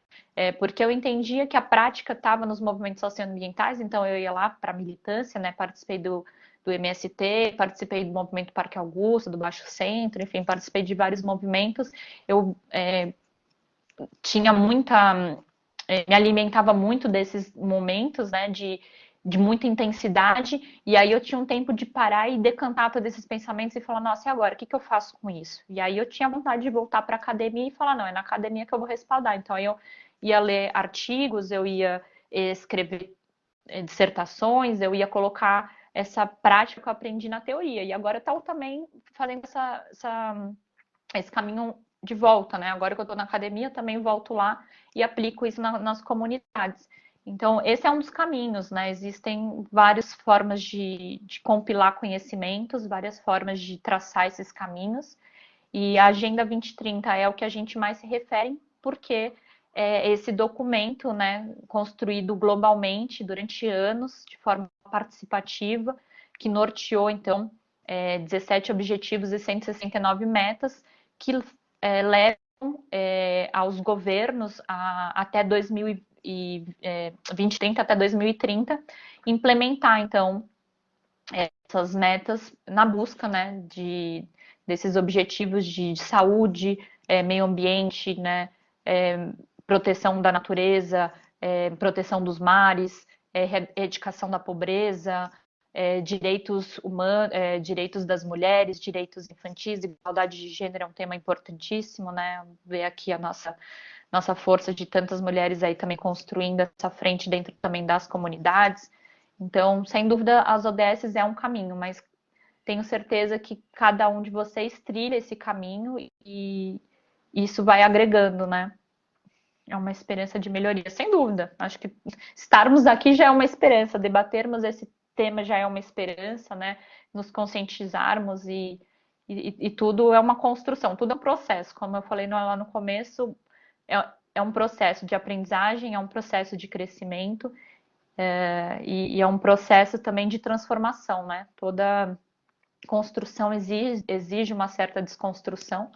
porque eu entendia que a prática estava nos movimentos socioambientais, então eu ia lá para a militância, né? Participei do MST, participei do movimento Parque Augusto, do Baixo Centro, enfim, participei de vários movimentos. Eu tinha me alimentava muito desses momentos, né, de muita intensidade, e aí eu tinha um tempo de parar e decantar todos esses pensamentos e falar, nossa, e agora, o que eu faço com isso? E aí eu tinha vontade de voltar para a academia e falar, não, é na academia que eu vou respaldar. Então eu ia ler artigos, eu ia escrever dissertações, eu ia colocar essa prática que eu aprendi na teoria. E agora eu estou também fazendo esse caminho de volta, né? Agora que eu estou na academia, também volto lá e aplico isso nas comunidades. Então, esse é um dos caminhos, né? Existem várias formas de compilar conhecimentos, várias formas de traçar esses caminhos, e a Agenda 2030 é o que a gente mais se refere, porque é esse documento, né, construído globalmente durante anos, de forma participativa, que norteou, então, 17 objetivos e 169 metas, que levam aos governos até 2030, até 2030, implementar, então, essas metas na busca, né, desses objetivos de saúde, meio ambiente, né, proteção da natureza, proteção dos mares, erradicação da pobreza, direitos humanos, direitos das mulheres, direitos infantis, igualdade de gênero é um tema importantíssimo, né? Ver aqui a nossa força de tantas mulheres aí também construindo essa frente dentro também das comunidades. Então, sem dúvida, as ODS é um caminho, mas tenho certeza que cada um de vocês trilha esse caminho e isso vai agregando, né? É uma experiência de melhoria, sem dúvida. Acho que estarmos aqui já é uma esperança, debatermos esse tema já é uma esperança, né? Nos conscientizarmos e tudo é uma construção, tudo é um processo. Como eu falei lá no começo, é um processo de aprendizagem, é um processo de crescimento e é um processo também de transformação, né? Toda construção exige uma certa desconstrução.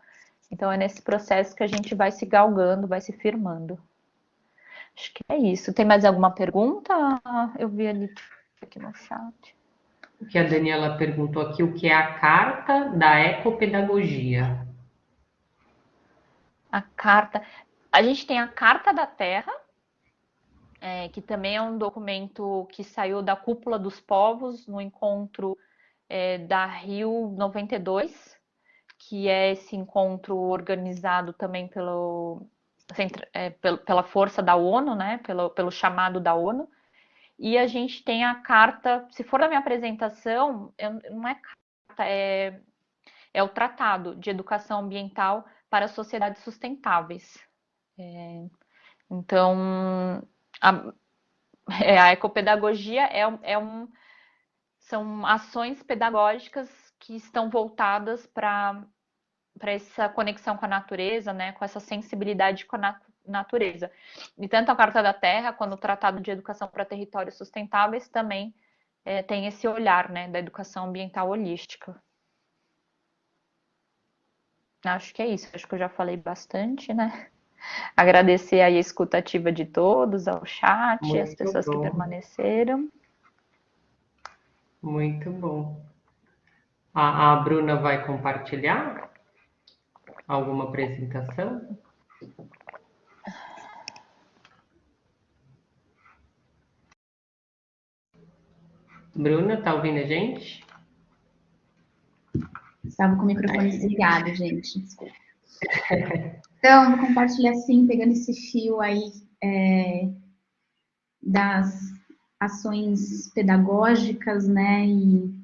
Então é nesse processo que a gente vai se galgando, vai se firmando. Acho que é isso. Tem mais alguma pergunta? Eu vi ali aqui no chat. O que a Daniela perguntou aqui, o que é a carta da ecopedagogia? A carta. A gente tem a Carta da Terra, que também é um documento que saiu da Cúpula dos Povos no encontro da Rio 92, que é esse encontro organizado também pela força da ONU, né? Pelo chamado da ONU. E a gente tem a carta, se for da minha apresentação, não é carta, é o Tratado de Educação Ambiental para Sociedades Sustentáveis. Então, a ecopedagogia são ações pedagógicas que estão voltadas para essa conexão com a natureza, né, com essa sensibilidade com a natureza. E tanto a Carta da Terra quanto o Tratado de Educação para Territórios Sustentáveis também tem esse olhar, né, da educação ambiental holística. Acho que é isso, acho que eu já falei bastante, né? Agradecer aí a escutativa de todos, ao chat, as Muito pessoas que bom, permaneceram. muito bom. A Bruna vai compartilhar alguma apresentação? Bruna, tá ouvindo a gente? Estava com o microfone desligado, gente. Desculpa. Então, vou compartilhar assim, pegando esse fio aí das ações pedagógicas, né? E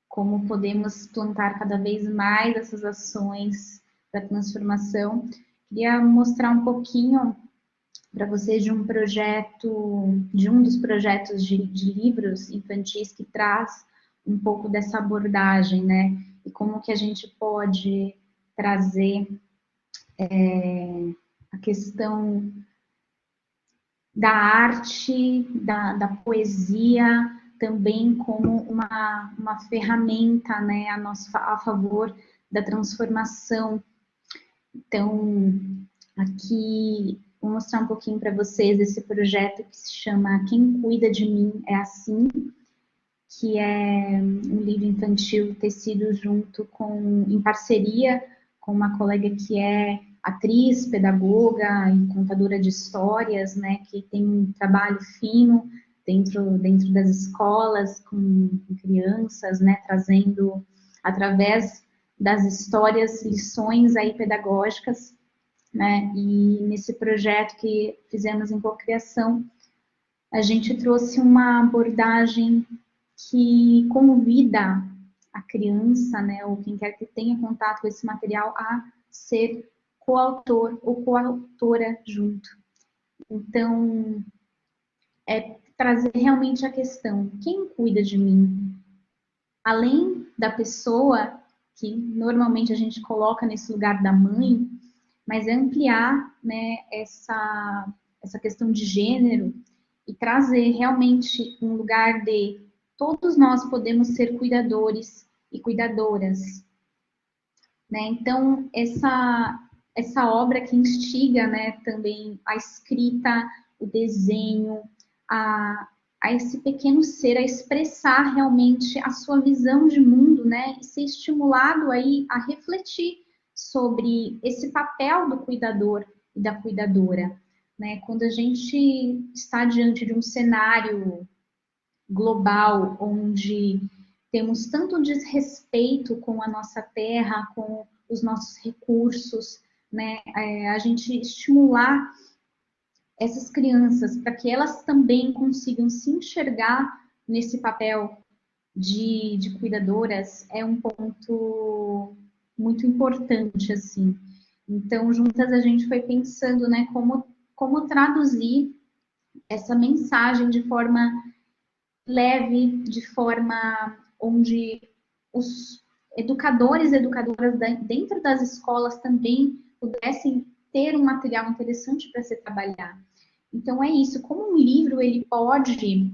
como podemos plantar cada vez mais essas ações para transformação. Queria mostrar um pouquinho para vocês de um projeto, de um dos projetos de livros infantis que traz um pouco dessa abordagem, né? E como que a gente pode trazer a questão da arte, da poesia, também como uma ferramenta, né, a favor da transformação. Então, aqui vou mostrar um pouquinho para vocês esse projeto que se chama Quem Cuida de Mim é Assim, que é um livro infantil tecido em parceria com uma colega que é atriz, pedagoga e contadora de histórias, né, que tem um trabalho fino dentro das escolas com crianças, né, trazendo através das histórias lições aí pedagógicas, né, e nesse projeto que fizemos em cocriação, a gente trouxe uma abordagem que convida a criança, né, ou quem quer que tenha contato com esse material, a ser coautor ou coautora junto. Então, é trazer realmente a questão, quem cuida de mim? Além da pessoa, que normalmente a gente coloca nesse lugar da mãe, mas é ampliar, né, essa questão de gênero e trazer realmente um lugar de todos nós podemos ser cuidadores e cuidadoras, né? Então, essa obra que instiga, né, também a escrita, o desenho, a esse pequeno ser, a expressar realmente a sua visão de mundo, né, e ser estimulado aí a refletir sobre esse papel do cuidador e da cuidadora, né? Quando a gente está diante de um cenário global onde temos tanto desrespeito com a nossa terra, com os nossos recursos, né? A gente estimular essas crianças para que elas também consigam se enxergar nesse papel de cuidadoras é um ponto muito importante, assim. Então, juntas a gente foi pensando, né, como traduzir essa mensagem de forma leve, de forma onde os educadores e educadoras dentro das escolas também pudessem ter um material interessante para se trabalhar. Então é isso, como um livro ele pode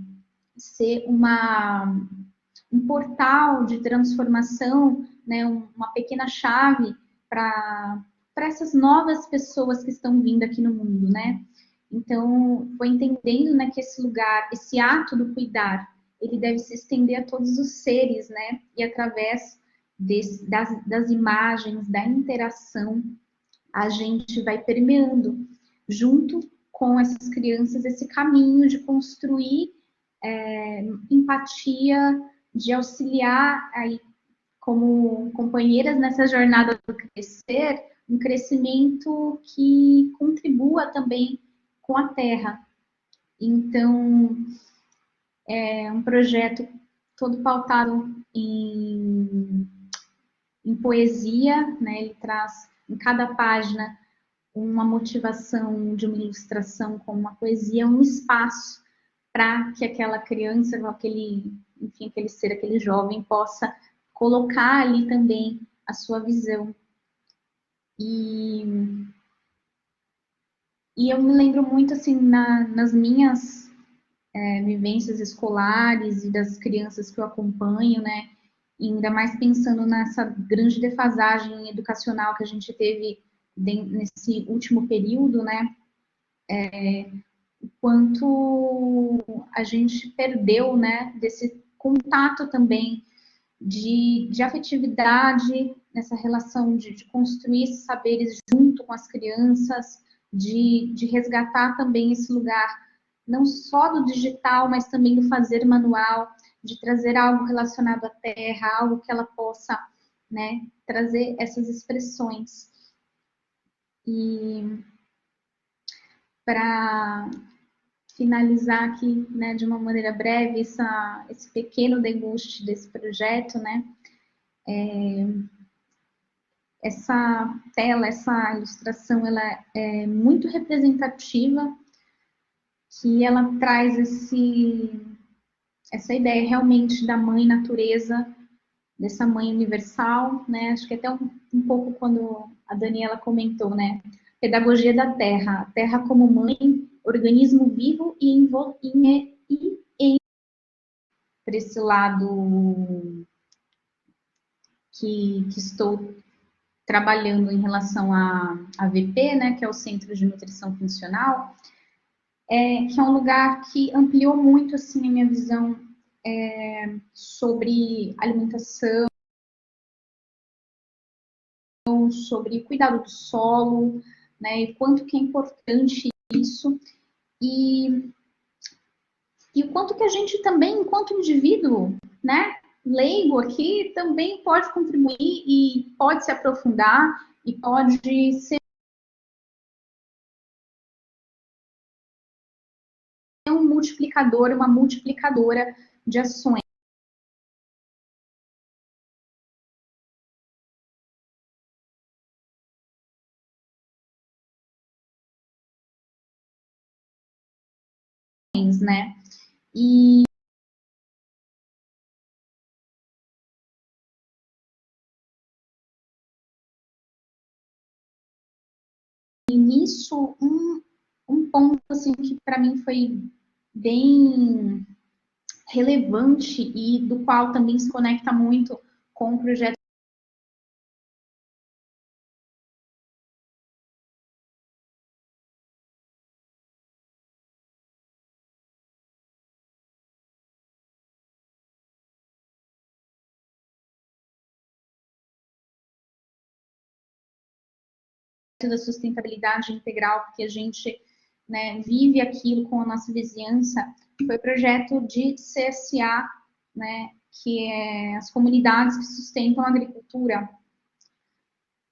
ser um portal de transformação, né, uma pequena chave para essas novas pessoas que estão vindo aqui no mundo, né? Então, foi entendendo, né, que esse lugar, esse ato do cuidar, ele deve se estender a todos os seres, né? E através das imagens, da interação, a gente vai permeando, junto com essas crianças, esse caminho de construir empatia, de auxiliar aí, como companheiras nessa jornada do crescer, um crescimento que contribua também com a terra. Então, é um projeto todo pautado em poesia, né? Ele traz em cada página uma motivação de uma ilustração com uma poesia, um espaço para que aquela criança, aquele ser, aquele jovem possa colocar ali também a sua visão. E eu me lembro muito, assim, nas minhas vivências escolares e das crianças que eu acompanho, né? E ainda mais pensando nessa grande defasagem educacional que a gente teve nesse último período, né? Quanto a gente perdeu, né? Desse contato também de afetividade, nessa relação de construir esses saberes junto com as crianças, de resgatar também esse lugar, não só do digital, mas também do fazer manual, de trazer algo relacionado à terra, algo que ela possa, né, trazer essas expressões. E para finalizar aqui, né, de uma maneira breve, esse pequeno deguste desse projeto, né, essa tela, essa ilustração, ela é muito representativa, que ela traz essa ideia realmente da mãe natureza, dessa mãe universal, né? Acho que até um pouco quando a Daniela comentou, né? Pedagogia da terra, a terra como mãe, organismo vivo e por esse lado que estou trabalhando em relação à AVP, né, que é o Centro de Nutrição Funcional, que é um lugar que ampliou muito assim, a minha visão sobre alimentação, sobre cuidado do solo, né, e quanto que é importante isso, e o quanto que a gente também, enquanto indivíduo, né, leigo aqui, também pode contribuir e pode se aprofundar e pode ser um multiplicador, uma multiplicadora de ações. Né? E nisso, um ponto assim, que para mim foi bem relevante e do qual também se conecta muito com o projeto da sustentabilidade integral, porque a gente, né, vive aquilo com a nossa vizinhança, foi o projeto de CSA, né, que é as comunidades que sustentam a agricultura.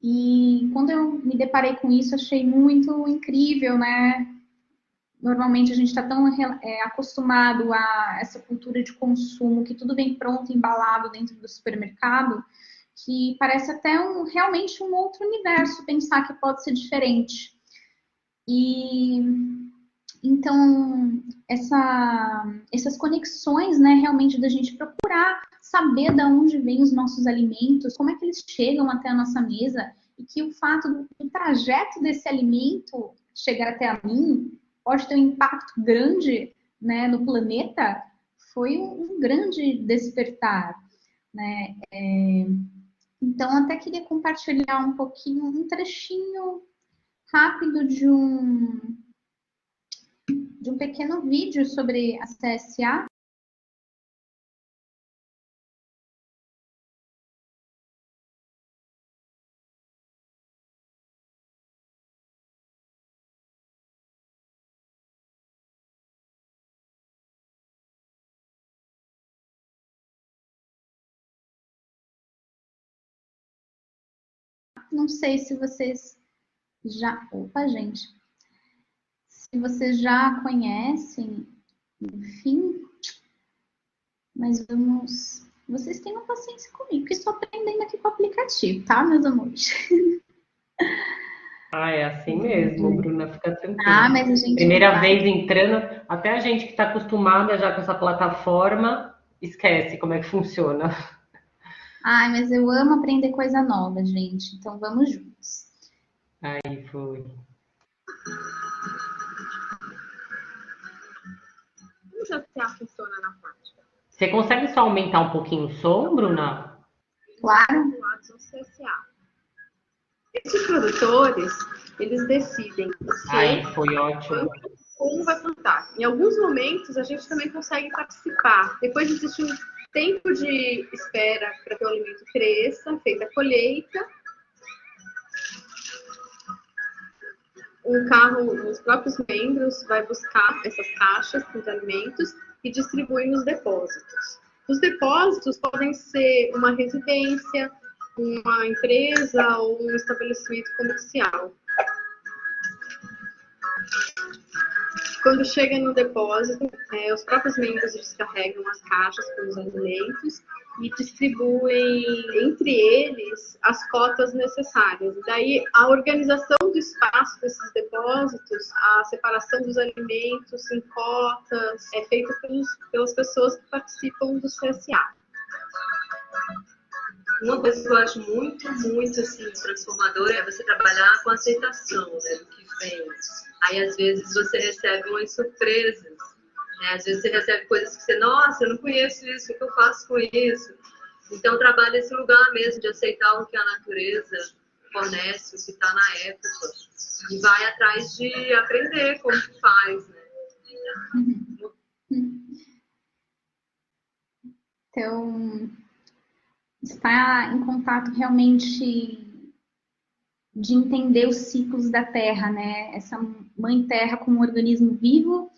E quando eu me deparei com isso, achei muito incrível, né? Normalmente a gente está tão acostumado a essa cultura de consumo, que tudo vem pronto, embalado dentro do supermercado, que parece até realmente um outro universo pensar que pode ser diferente. E então essas conexões, né, realmente da gente procurar saber de onde vêm os nossos alimentos, como é que eles chegam até a nossa mesa, e que o fato do trajeto desse alimento chegar até a mim pode ter um impacto grande, né, no planeta, foi um grande despertar, né? Então, até queria compartilhar um pouquinho, um trechinho rápido de um pequeno vídeo sobre a CSA. Não sei se vocês já... Opa, gente. Se vocês já conhecem, enfim, mas vamos... Vocês tenham paciência comigo, que estou aprendendo aqui com o aplicativo, tá, meus amores? Ah, é assim mesmo, Bruna, fica Ah, tranquila. mas a gente Primeira vai. vez entrando, até a gente que está acostumada já com essa plataforma, esquece como é que funciona. Ai, mas eu amo aprender coisa nova, gente. Então vamos juntos. Aí foi. Como o CSA funciona na prática? Você consegue só aumentar um pouquinho o som, Bruna? Claro. Vinculados ao CSA. Esses produtores, eles decidem Aí se, foi ótimo. como vai plantar. Em alguns momentos, a gente também consegue participar. Depois existe um tempo de espera para que o alimento cresça, feita a colheita. Um carro, os próprios membros, vai buscar essas caixas com os alimentos e distribui nos depósitos. Os depósitos podem ser uma residência, uma empresa ou um estabelecimento comercial. Quando chega no depósito, os próprios membros descarregam as caixas com os alimentos e distribuem entre eles as cotas necessárias. Daí, a organização do espaço desses depósitos, a separação dos alimentos em cotas, é feita pelas pessoas que participam do CSA. Uma coisa que eu acho muito, muito assim, transformadora é você trabalhar com aceitação, né, do que vem. Aí, às vezes, você recebe umas surpresas. Né? Às vezes, você recebe coisas que você, nossa, eu não conheço isso, o que eu faço com isso? Então, trabalha esse lugar mesmo de aceitar o que a natureza fornece, o que está na época. E vai atrás de aprender como que faz, né? Então, estar em contato realmente de entender os ciclos da Terra, né? Essa mãe Terra como um organismo vivo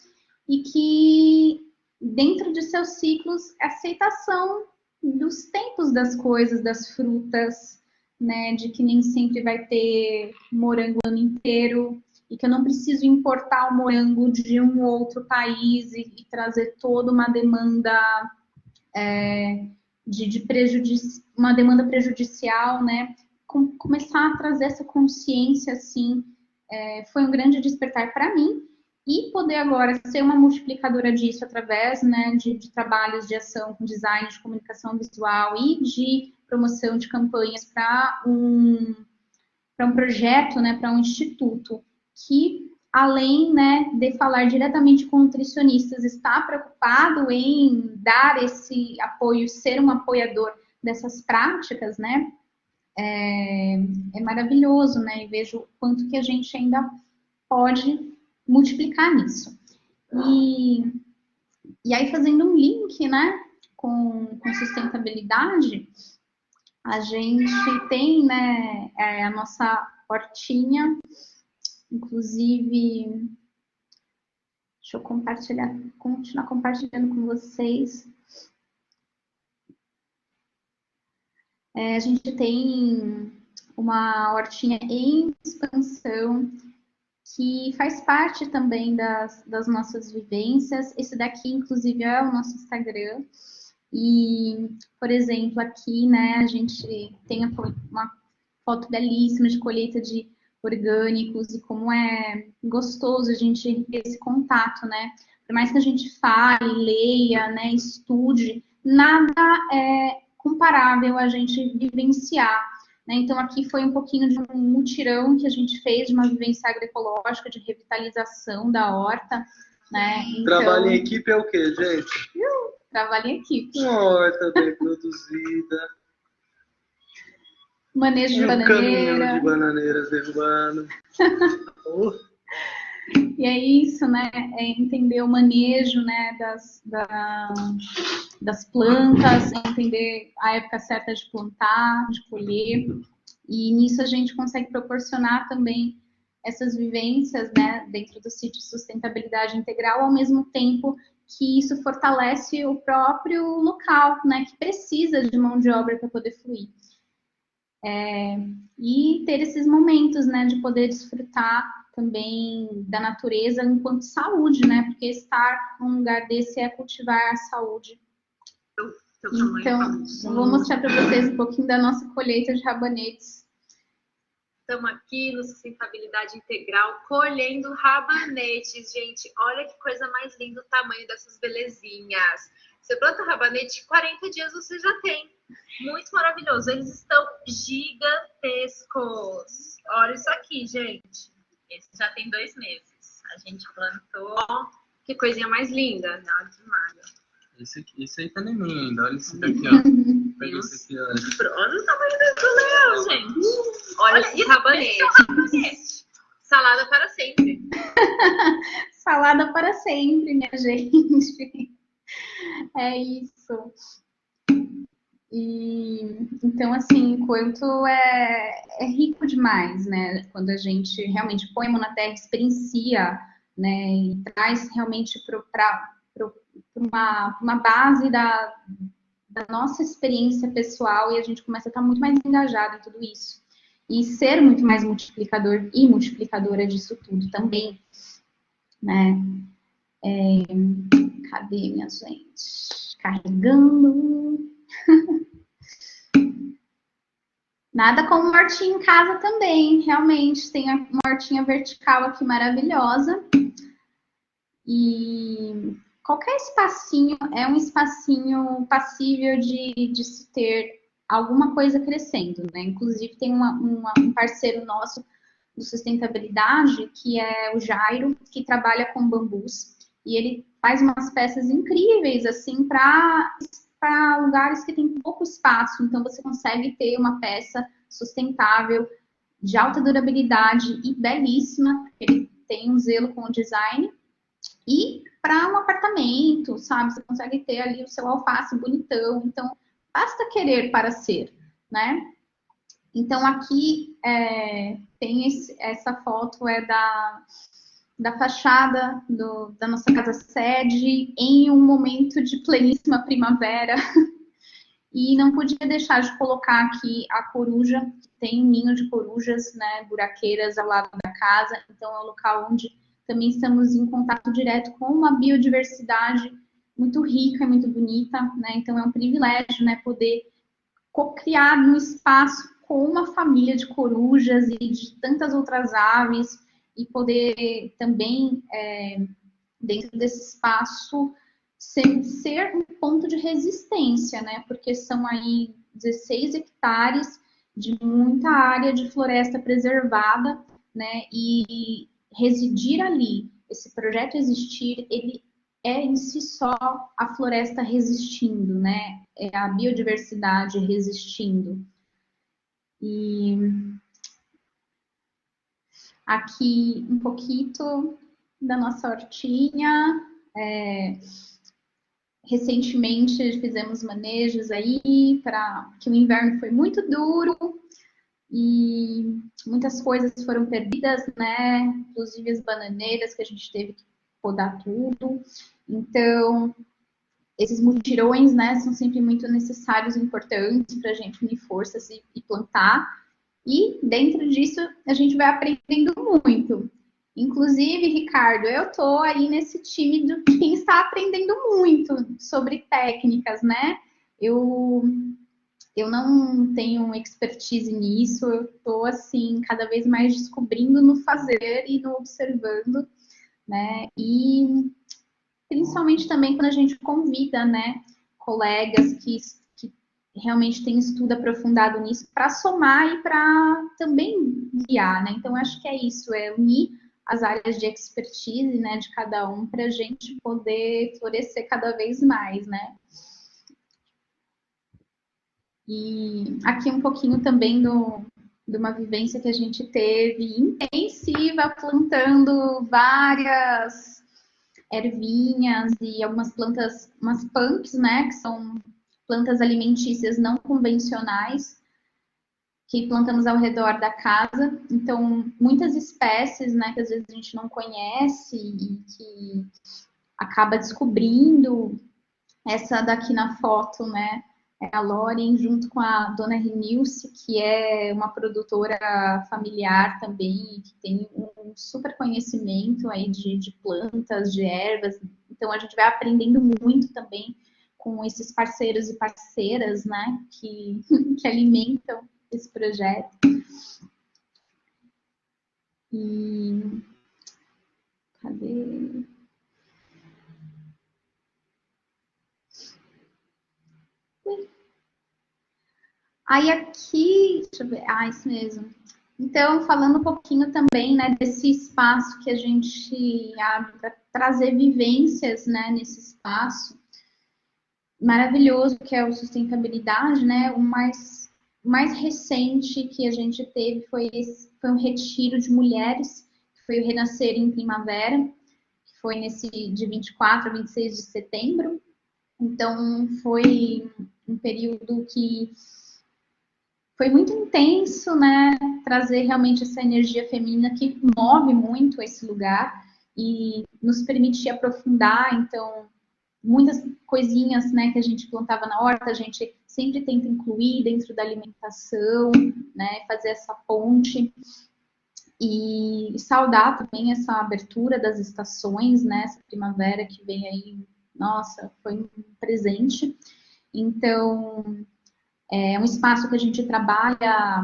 e que dentro de seus ciclos, a aceitação dos tempos das coisas, das frutas, né? De que nem sempre vai ter morango o ano inteiro e que eu não preciso importar o morango de um outro país e trazer toda uma demanda uma demanda prejudicial, né? Começar a trazer essa consciência, assim, foi um grande despertar para mim e poder agora ser uma multiplicadora disso através, né, de trabalhos de ação com design, de comunicação visual e de promoção de campanhas para um projeto, né, para um instituto que, além, né, de falar diretamente com nutricionistas, está preocupado em dar esse apoio, ser um apoiador dessas práticas, né, é maravilhoso, né, e vejo o quanto que a gente ainda pode multiplicar nisso. E aí, fazendo um link, né, com sustentabilidade, a gente tem, né, a nossa hortinha, inclusive, deixa eu continuar compartilhando com vocês. A gente tem uma hortinha em expansão, que faz parte também das nossas vivências. Esse daqui, inclusive, é o nosso Instagram. E, por exemplo, aqui, né, a gente tem uma foto belíssima de colheita de orgânicos e como é gostoso a gente ter esse contato, né? Por mais que a gente fale, leia, né, estude, nada é comparável a gente vivenciar. Né? Então, aqui foi um pouquinho de um mutirão que a gente fez, de uma vivência agroecológica, de revitalização da horta. Né? Então, trabalho em equipe é o quê, gente? Trabalho em equipe. Uma horta bem produzida. Manejo de bananeira. Caminhão de bananeiras derrubando. E é isso, né? É entender o manejo, né, das plantas, entender a época certa de plantar, de colher. E nisso a gente consegue proporcionar também essas vivências, né, dentro do sítio de sustentabilidade integral, ao mesmo tempo que isso fortalece o próprio local, né, que precisa de mão de obra para poder fluir. E ter esses momentos, né, de poder desfrutar também da natureza enquanto saúde, né, porque estar num lugar desse é cultivar a saúde. Então, eu vou mostrar para vocês um pouquinho da nossa colheita de rabanetes. Estamos aqui no Sustentabilidade Integral, colhendo rabanetes, gente. Olha que coisa mais linda o tamanho dessas belezinhas. Você planta rabanete, 40 dias você já tem. Muito maravilhoso. Eles estão gigantescos. Olha isso aqui, gente. Esse já tem 2 meses. A gente plantou. Que coisinha mais linda. Olha que maga. Esse aí tá nem ainda. Olha esse daqui, ó. Pega esse aqui, ó. Olha o tamanho do leão, gente. Olha esse rabanete. Salada para sempre. Salada para sempre, minha gente. É isso. E então, assim, enquanto é rico demais, né? Quando a gente realmente põe a mão na terra, experiencia, né? E traz realmente para uma base da nossa experiência pessoal e a gente começa a estar muito mais engajado em tudo isso. E ser muito mais multiplicador e multiplicadora disso tudo também, né? Cadê, minha gente? Carregando. Nada como uma hortinha em casa também, realmente. Tem uma hortinha vertical aqui maravilhosa. E qualquer espacinho é um espacinho passível de se ter alguma coisa crescendo, né? Inclusive tem um parceiro nosso do sustentabilidade, que é o Jairo, que trabalha com bambus. E ele faz umas peças incríveis, assim, para lugares que tem pouco espaço. Então, você consegue ter uma peça sustentável, de alta durabilidade e belíssima. Ele tem um zelo com o design. E para um apartamento, sabe? Você consegue ter ali o seu alface bonitão. Então, basta querer para ser, né? Então, aqui tem essa foto da fachada da nossa casa sede em um momento de pleníssima primavera. E não podia deixar de colocar aqui a coruja, que tem um ninho de corujas, né, buraqueiras ao lado da casa. Então, é um local onde também estamos em contato direto com uma biodiversidade muito rica e muito bonita, né? Então, é um privilégio, né, poder co-criar num espaço com uma família de corujas e de tantas outras aves e poder também, dentro desse espaço, ser um ponto de resistência, né? Porque são aí 16 hectares de muita área de floresta preservada, né? E residir ali, esse projeto existir, ele é em si só a floresta resistindo, né? É a biodiversidade resistindo. E aqui um pouquinho da nossa hortinha. Recentemente fizemos manejos aí para que o inverno foi muito duro e muitas coisas foram perdidas, né? Inclusive as bananeiras que a gente teve que podar tudo. Então, esses mutirões, né, são sempre muito necessários e importantes para a gente unir forças e plantar. E dentro disso a gente vai aprendendo muito. Inclusive, Ricardo, eu tô aí nesse time de quem está aprendendo muito sobre técnicas, né? Eu não tenho expertise nisso, eu tô assim cada vez mais descobrindo no fazer e no observando, né? E principalmente também quando a gente convida, né, colegas que realmente têm estudo aprofundado nisso para somar e para também guiar, né? Então acho que é isso, é unir as áreas de expertise, né, de cada um para a gente poder florescer cada vez mais, né? E aqui um pouquinho também de uma vivência que a gente teve intensiva, plantando várias ervinhas e algumas plantas, umas punks, né, que são plantas alimentícias não convencionais, que plantamos ao redor da casa. Então, muitas espécies, né, que às vezes a gente não conhece e que acaba descobrindo. Essa daqui na foto, né, é a Lauren, junto com a dona Renilce, que é uma produtora familiar também, que tem um super conhecimento aí de plantas, de ervas. Então, a gente vai aprendendo muito também com esses parceiros e parceiras, né, que alimentam esse projeto. E cadê? Aí aqui, deixa eu ver, isso mesmo. Então, falando um pouquinho também, né, desse espaço que a gente abre para trazer vivências, né, nesse espaço maravilhoso que é o sustentabilidade, né? O mais recente que a gente teve foi um retiro de mulheres, que foi o Renascer em Primavera, que foi nesse de 24 a 26 de setembro. Então, foi um período que foi muito intenso, né? Trazer realmente essa energia feminina que move muito esse lugar e nos permitir aprofundar. Então, muitas coisinhas, né, que a gente plantava na horta, a gente sempre tenta incluir dentro da alimentação, né? Fazer essa ponte e saudar também essa abertura das estações, né? Essa primavera que vem aí, nossa, foi um presente. Então, é um espaço que a gente trabalha,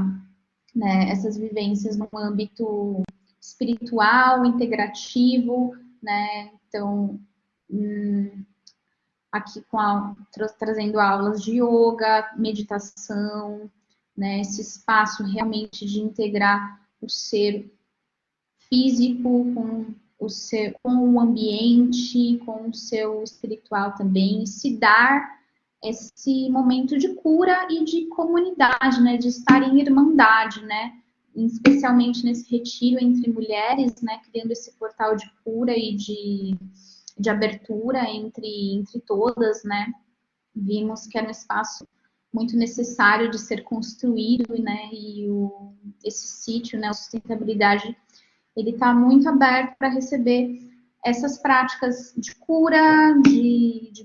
né, essas vivências no âmbito espiritual, integrativo, né? Então, aqui trazendo aulas de yoga, meditação, né? Esse espaço realmente de integrar o ser físico com o ambiente, com o seu espiritual também, e se dar esse momento de cura e de comunidade, né, de estar em irmandade, né, especialmente nesse retiro entre mulheres, né, criando esse portal de cura e de abertura entre todas, né, vimos que era um espaço muito necessário de ser construído, né, e esse sítio, né, a sustentabilidade, ele está muito aberto para receber essas práticas de cura, de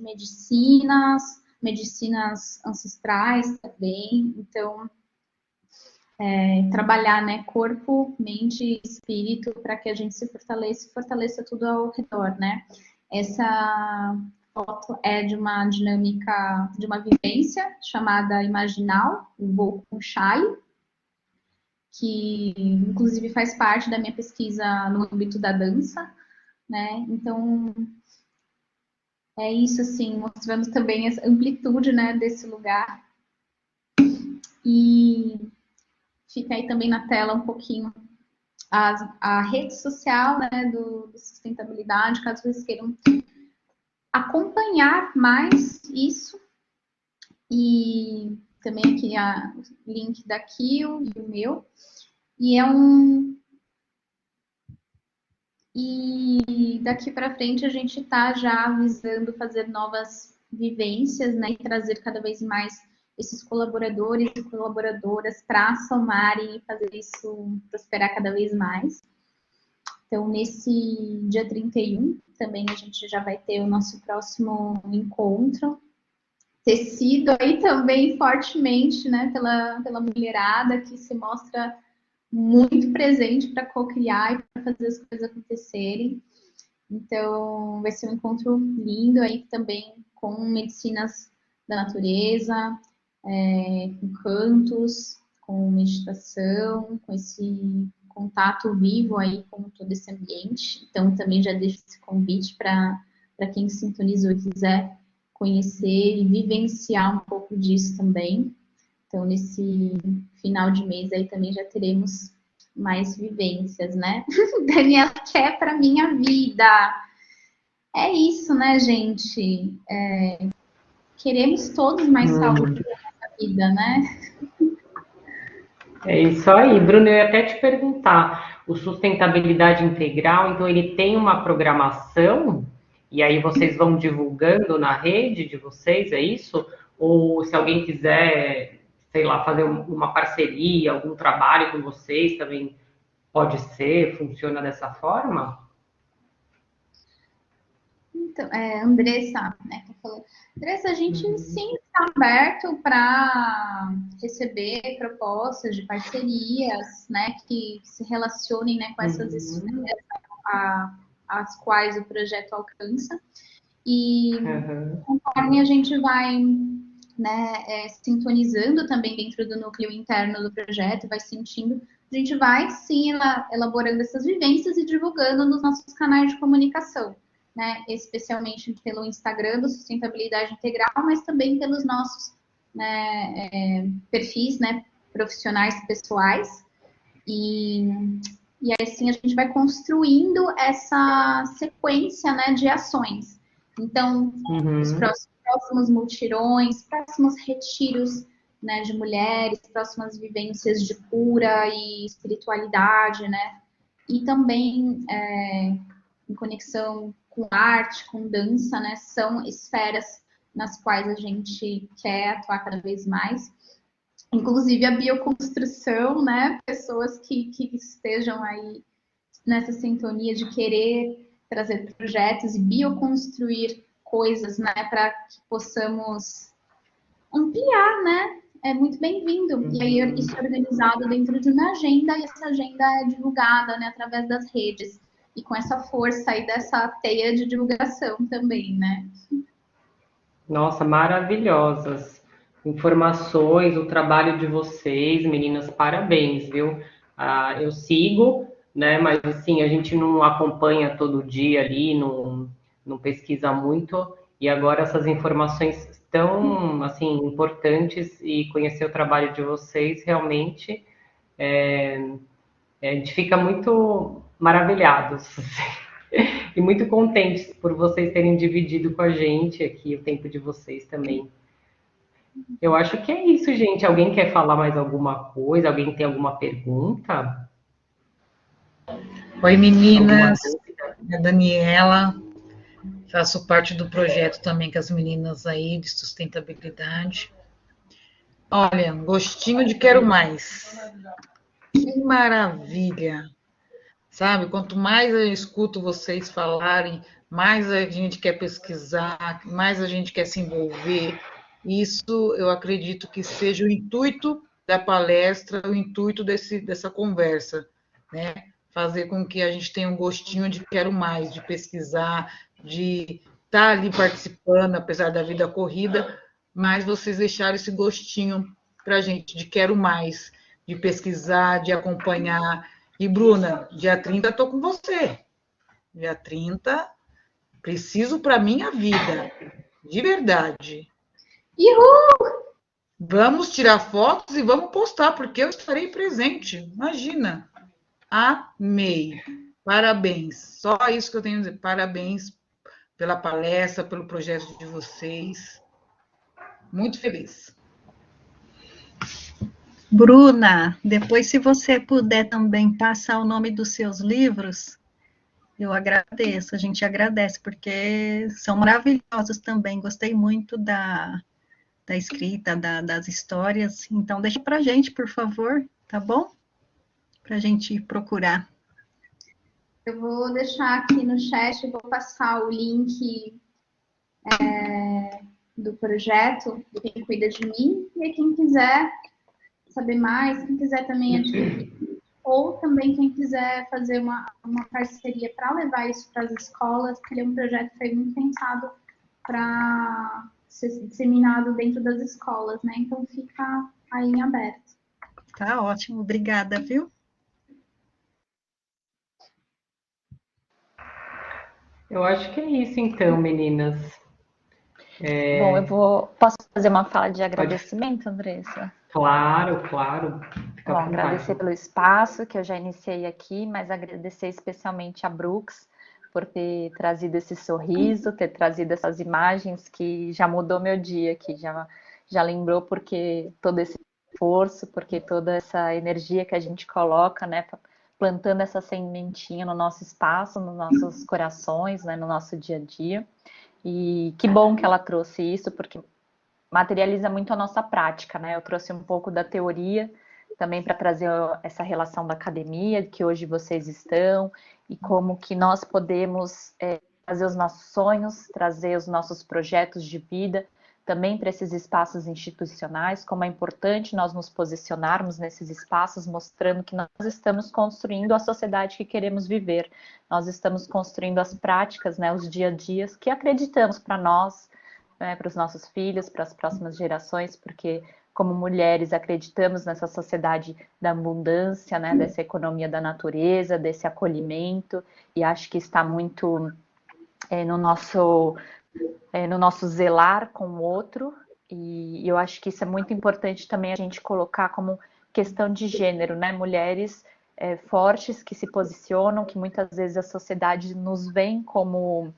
medicinas ancestrais também. Então, trabalhar, né, corpo, mente e espírito para que a gente se fortaleça tudo ao redor, né? Essa foto é de uma dinâmica, de uma vivência chamada Imaginal, o Voo com Chai, que inclusive faz parte da minha pesquisa no âmbito da dança, né? Então, é isso, assim, mostrando também essa amplitude, né, desse lugar. E fica aí também na tela um pouquinho a rede social, né, do sustentabilidade, caso vocês queiram acompanhar mais isso. E também aqui o link da Kio e o meu. E daqui para frente a gente está já visando fazer novas vivências, né, e trazer cada vez mais esses colaboradores e colaboradoras para somarem e fazer isso prosperar cada vez mais. Então, nesse dia 31, também a gente já vai ter o nosso próximo encontro, tecido aí também fortemente, né, pela mulherada que se mostra muito presente para co-criar e para fazer as coisas acontecerem. Então, vai ser um encontro lindo aí também com medicinas da natureza, com cantos, com meditação, com esse contato vivo aí com todo esse ambiente. Então, também já deixo esse convite para quem sintonizou e quiser conhecer e vivenciar um pouco disso também. Então, nesse final de mês aí também já teremos mais vivências, né? Daniela quer para minha vida. É isso, né, gente? Queremos todos mais saúde na nossa vida, né? É isso aí, Bruno. Eu ia até te perguntar, o sustentabilidade integral, então ele tem uma programação e aí vocês vão divulgando na rede de vocês, é isso? Ou se alguém quiser, sei lá, fazer uma parceria, algum trabalho com vocês, também pode ser, funciona dessa forma? Então, Andressa, né, que falou. Andressa, a gente sim está aberto para receber propostas de parcerias, né, que se relacionem, né, com essas esferas as quais o projeto alcança. E conforme a gente vai, né, sintonizando também dentro do núcleo interno do projeto, vai sentindo, a gente vai sim elaborando essas vivências e divulgando nos nossos canais de comunicação, né, especialmente pelo Instagram do Sustentabilidade Integral, mas também pelos nossos né, perfis, né, profissionais pessoais, e aí sim a gente vai construindo essa sequência, né, de ações. Então, os próximos multirões, próximos retiros, né, de mulheres, próximas vivências de cura e espiritualidade, né, e também em conexão com arte, com dança, né, são esferas nas quais a gente quer atuar cada vez mais. Inclusive a bioconstrução, né, pessoas que estejam aí nessa sintonia de querer trazer projetos e bioconstruir coisas, né, para que possamos ampliar, né? É muito bem-vindo. E aí isso é organizado dentro de uma agenda e essa agenda é divulgada, né, através das redes e com essa força aí dessa teia de divulgação também, né? Nossa, maravilhosas informações, o trabalho de vocês, meninas, parabéns, viu? Eu sigo, né? Mas assim, a gente não acompanha todo dia ali, não pesquisa muito. E agora essas informações tão assim importantes e conhecer o trabalho de vocês realmente a gente fica muito maravilhados e muito contentes por vocês terem dividido com a gente aqui o tempo de vocês também. Eu acho que é isso, gente. Alguém quer falar mais alguma coisa? Alguém tem alguma pergunta? Oi, Alguma meninas. dúvida? É a Daniela. Faço parte do projeto também com as meninas aí de sustentabilidade. Olha, gostinho de quero mais. Que maravilha! Sabe, quanto mais eu escuto vocês falarem, mais a gente quer pesquisar, mais a gente quer se envolver. Isso eu acredito que seja o intuito da palestra, o intuito dessa conversa, né? Fazer com que a gente tenha um gostinho de quero mais, de pesquisar, de estar ali participando, apesar da vida corrida, mas vocês deixaram esse gostinho para a gente de quero mais, de pesquisar, de acompanhar. E, Bruna, dia 30 estou com você. Dia 30, preciso para minha vida. De verdade. Uhul! Vamos tirar fotos e vamos postar, porque eu estarei presente. Imagina. Amei. Parabéns. Só isso que eu tenho a dizer. Parabéns pela palestra, pelo projeto de vocês. Muito feliz. Bruna, depois, se você puder também passar o nome dos seus livros, eu agradeço, a gente agradece, porque são maravilhosos também. Gostei muito da escrita, das histórias. Então, deixa pra gente, por favor, tá bom? Pra gente procurar. Eu vou deixar aqui no chat, vou passar o link do projeto, do Quem Cuida de Mim, e aí quem quiser saber mais, quem quiser também adquirir, ou também quem quiser fazer uma parceria para levar isso para as escolas, porque ele é um projeto que foi muito pensado para ser disseminado dentro das escolas, né? Então fica aí em aberto. Tá ótimo, obrigada, viu? Eu acho que é isso então, meninas. Bom, posso fazer uma fala de agradecimento, Andressa? Claro, claro. Fica Bom, à vontade. agradecer pelo espaço que eu já iniciei aqui, mas agradecer especialmente a Brooks por ter trazido esse sorriso, ter trazido essas imagens que já mudou meu dia, que já lembrou porque todo esse esforço, porque toda essa energia que a gente coloca, né, plantando essa sementinha no nosso espaço, nos nossos corações, né, no nosso dia a dia. E que bom que ela trouxe isso, porque materializa muito a nossa prática, né? Eu trouxe um pouco da teoria também para trazer essa relação da academia, que hoje vocês estão, e como que nós podemos trazer os nossos sonhos, trazer os nossos projetos de vida também para esses espaços institucionais, como é importante nós nos posicionarmos nesses espaços, mostrando que nós estamos construindo a sociedade que queremos viver, nós estamos construindo as práticas, né, os dia a dias que acreditamos para nós, né, para os nossos filhos, para as próximas gerações, porque como mulheres acreditamos nessa sociedade da abundância, né, dessa economia da natureza, desse acolhimento, e acho que está muito no nosso zelar com o outro E eu acho que isso é muito importante também a gente colocar como questão de gênero, né? Mulheres fortes que se posicionam, que muitas vezes a sociedade nos vê como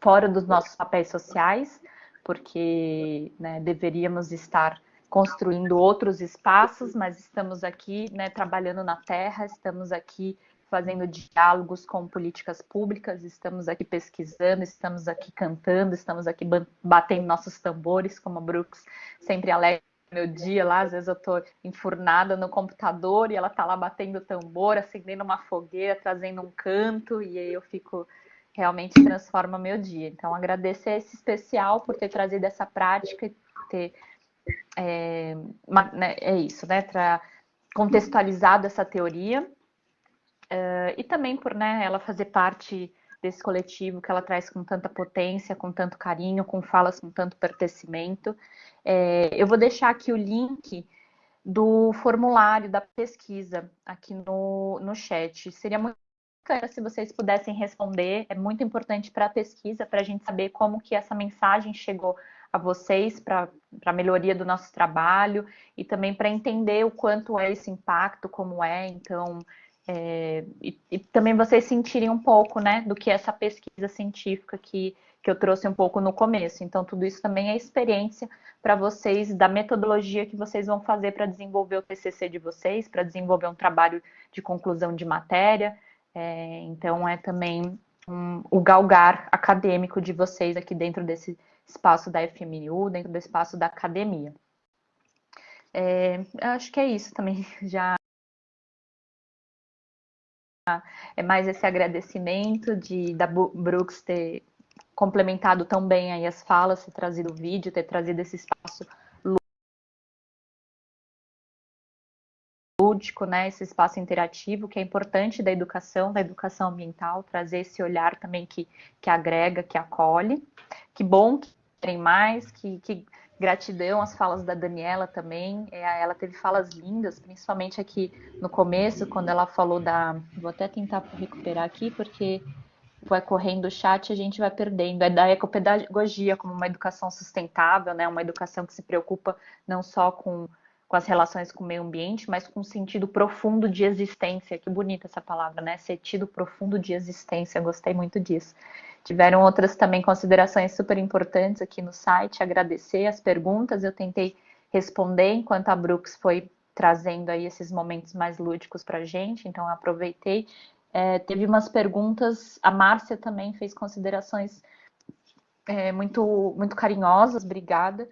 fora dos nossos papéis sociais, porque né, deveríamos estar construindo outros espaços, mas estamos aqui né, trabalhando na terra, estamos aqui fazendo diálogos com políticas públicas, estamos aqui pesquisando, estamos aqui cantando, estamos aqui batendo nossos tambores, como a Brooks sempre alegra meu dia lá, às vezes eu estou enfurnada no computador e ela está lá batendo tambor, acendendo uma fogueira, trazendo um canto, e aí eu fico realmente transforma meu dia. Então, agradecer esse especial por ter trazido essa prática e ter isso, né? Contextualizado essa teoria e também por né, ela fazer parte desse coletivo que ela traz com tanta potência, com tanto carinho, com falas com tanto pertencimento. Eu vou deixar aqui o link do formulário da pesquisa aqui no chat. Seria muito bacana se vocês pudessem responder, é muito importante para a pesquisa, para a gente saber como que essa mensagem chegou a vocês, para a melhoria do nosso trabalho, e também para entender o quanto é esse impacto, como é, então, e também vocês sentirem um pouco, né, do que é essa pesquisa científica que eu trouxe um pouco no começo. Então, tudo isso também é experiência para vocês, da metodologia que vocês vão fazer para desenvolver o TCC de vocês, para desenvolver um trabalho de conclusão de matéria. Então, é também o galgar acadêmico de vocês aqui dentro desse espaço da FMU, dentro do espaço da academia. Acho que é isso também, já é mais esse agradecimento da Brooks ter complementado tão bem aí as falas, ter trazido o vídeo, ter trazido esse espaço lúdico, né, esse espaço interativo que é importante da educação ambiental, trazer esse olhar também que agrega, que acolhe. Que bom que tem mais, que gratidão às falas da Daniela também. Ela teve falas lindas, principalmente aqui no começo, quando ela falou vou até tentar recuperar aqui, porque vai correndo o chat e a gente vai perdendo. É da ecopedagogia como uma educação sustentável, né? Uma educação que se preocupa não só com as relações com o meio ambiente, mas com um sentido profundo de existência. Que bonita essa palavra, né? Sentido profundo de existência. Gostei muito disso. Tiveram outras também considerações super importantes aqui no site. Agradecer as perguntas. Eu tentei responder enquanto a Brooks foi trazendo aí esses momentos mais lúdicos para a gente. Então, eu aproveitei. Teve umas perguntas, a Márcia também fez considerações muito, muito carinhosas, obrigada.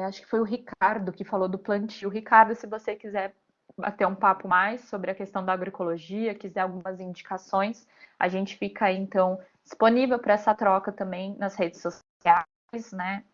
Acho que foi o Ricardo que falou do plantio. Ricardo, se você quiser bater um papo mais sobre a questão da agroecologia, quiser algumas indicações, a gente fica aí, então, disponível para essa troca também nas redes sociais, né?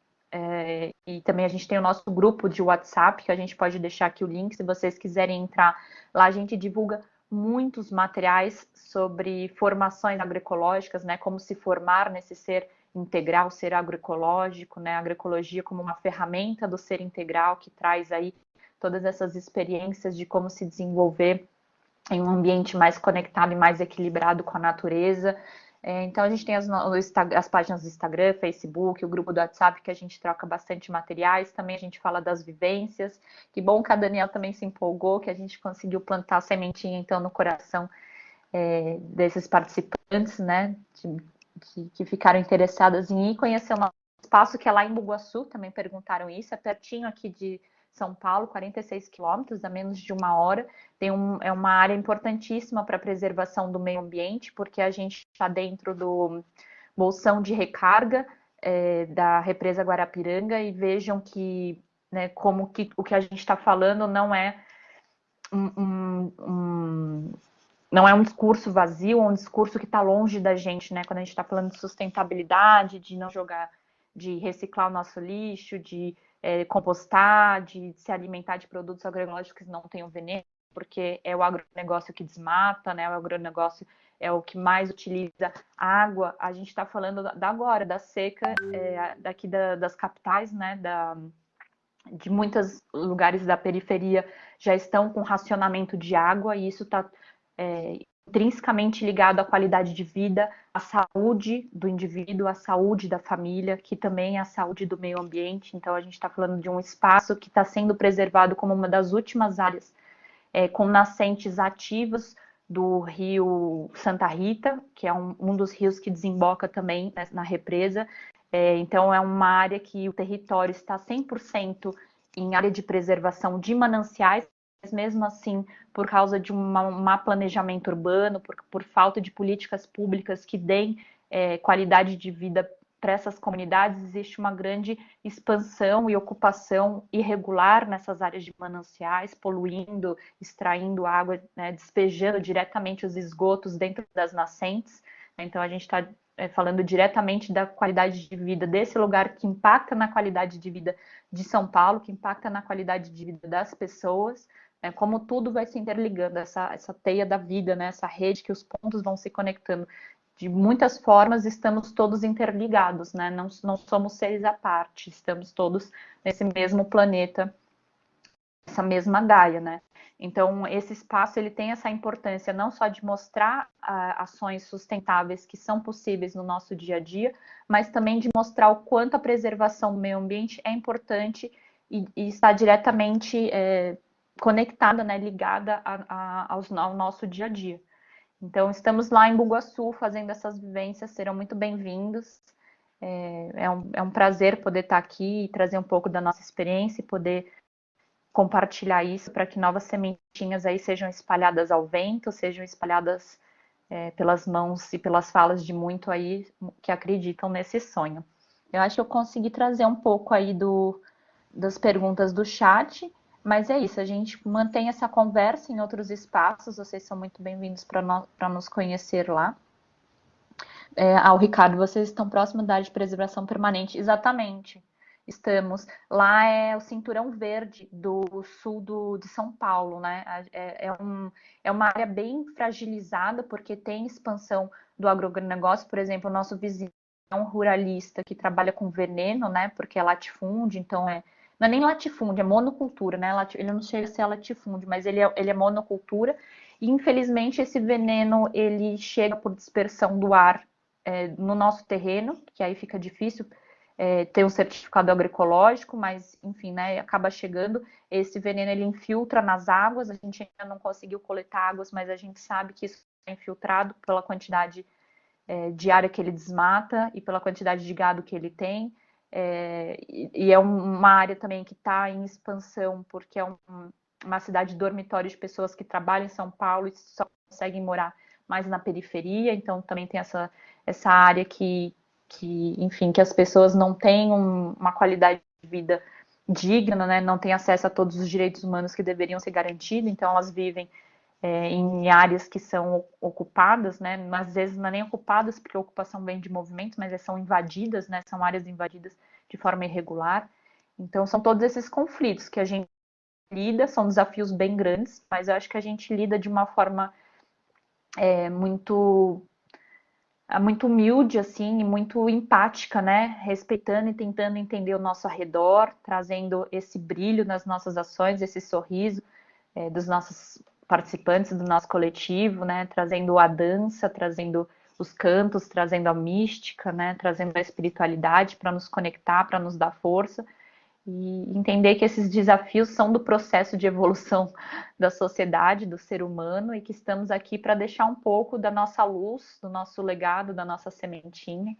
E também a gente tem o nosso grupo de WhatsApp, que a gente pode deixar aqui o link, se vocês quiserem entrar lá, a gente divulga muitos materiais sobre formações agroecológicas, né, como se formar nesse ser integral, ser agroecológico, né, a agroecologia como uma ferramenta do ser integral que traz aí todas essas experiências de como se desenvolver em um ambiente mais conectado e mais equilibrado com a natureza. Então a gente tem as páginas do Instagram, Facebook, o grupo do WhatsApp, que a gente troca bastante materiais, também a gente fala das vivências. Que bom que a Daniela também se empolgou, que a gente conseguiu plantar a sementinha então no coração desses participantes, né, que ficaram interessadas em ir conhecer o nosso espaço, que é lá em Bugaçu, também perguntaram isso, é pertinho aqui de São Paulo, 46 quilômetros, a menos de 1 hora. É uma área importantíssima para a preservação do meio ambiente, porque a gente está dentro do bolsão de recarga da represa Guarapiranga, e vejam que, né, como que o que a gente está falando não é não é um discurso vazio, é um discurso que está longe da gente, né? Quando a gente está falando de sustentabilidade, de não jogar, de reciclar o nosso lixo, de compostar, de se alimentar de produtos agroecológicos que não tenham veneno, porque é o agronegócio que desmata, né? O agronegócio é o que mais utiliza água. A gente está falando agora da seca daqui das capitais, né? De muitos lugares da periferia já estão com racionamento de água, e isso está intrinsecamente ligado à qualidade de vida, à saúde do indivíduo, à saúde da família, que também é a saúde do meio ambiente. Então, a gente está falando de um espaço que está sendo preservado como uma das últimas áreas com nascentes ativas do rio Santa Rita, que é um dos rios que desemboca também, né, na represa. Então, é uma área que o território está 100% em área de preservação de mananciais, mas mesmo assim, por causa de um má planejamento urbano, por falta de políticas públicas que deem qualidade de vida para essas comunidades, existe uma grande expansão e ocupação irregular nessas áreas de mananciais, poluindo, extraindo água, né, despejando diretamente os esgotos dentro das nascentes. Então, a gente está falando diretamente da qualidade de vida desse lugar, que impacta na qualidade de vida de São Paulo, que impacta na qualidade de vida das pessoas, né, como tudo vai se interligando, essa teia da vida, né, essa rede que os pontos vão se conectando. De muitas formas, estamos todos interligados, né? Não somos seres à parte, estamos todos nesse mesmo planeta, essa mesma Gaia, né? Então, esse espaço ele tem essa importância não só de mostrar ações sustentáveis que são possíveis no nosso dia a dia, mas também de mostrar o quanto a preservação do meio ambiente é importante e está diretamente conectada, né, ligada ao nosso dia a dia. Então, estamos lá em Bugaçu fazendo essas vivências, serão muito bem-vindos. É um prazer poder estar aqui e trazer um pouco da nossa experiência e poder compartilhar isso para que novas sementinhas aí sejam espalhadas ao vento, sejam espalhadas pelas mãos e pelas falas de muito aí que acreditam nesse sonho. Eu acho que eu consegui trazer um pouco aí das perguntas do chat. Mas é isso, a gente mantém essa conversa em outros espaços, vocês são muito bem-vindos para nos conhecer lá. Ricardo, vocês estão próximo da área de preservação permanente? Exatamente, estamos. Lá é o Cinturão Verde do sul de São Paulo, né? É uma área bem fragilizada, porque tem expansão do agronegócio. Por exemplo, o nosso vizinho é um ruralista que trabalha com veneno, né? Porque é latifúndio, então não é nem latifúndio, é monocultura, né? Ele não chega a ser latifúndio, mas ele é monocultura. E, infelizmente, esse veneno, ele chega por dispersão do ar no nosso terreno, que aí fica difícil ter um certificado agroecológico, mas, enfim, né, acaba chegando. Esse veneno, ele infiltra nas águas, a gente ainda não conseguiu coletar águas, mas a gente sabe que isso é infiltrado pela quantidade de área que ele desmata e pela quantidade de gado que ele tem. E é uma área também que está em expansão, porque é uma cidade dormitório de pessoas que trabalham em São Paulo e só conseguem morar mais na periferia, então também tem essa área que enfim, que as pessoas não têm uma qualidade de vida digna, né? Não têm acesso a todos os direitos humanos que deveriam ser garantidos, então elas vivem em áreas que são ocupadas, né? Mas às vezes não é nem ocupadas, porque a ocupação vem de movimentos, mas são invadidas, né? São áreas invadidas de forma irregular. Então, são todos esses conflitos que a gente lida, são desafios bem grandes, mas eu acho que a gente lida de uma forma muito humilde, assim, e muito empática, né? Respeitando e tentando entender o nosso arredor, trazendo esse brilho nas nossas ações, esse sorriso dos nossos participantes do nosso coletivo, né, trazendo a dança, trazendo os cantos, trazendo a mística, né, trazendo a espiritualidade para nos conectar, para nos dar força e entender que esses desafios são do processo de evolução da sociedade, do ser humano e que estamos aqui para deixar um pouco da nossa luz, do nosso legado, da nossa sementinha.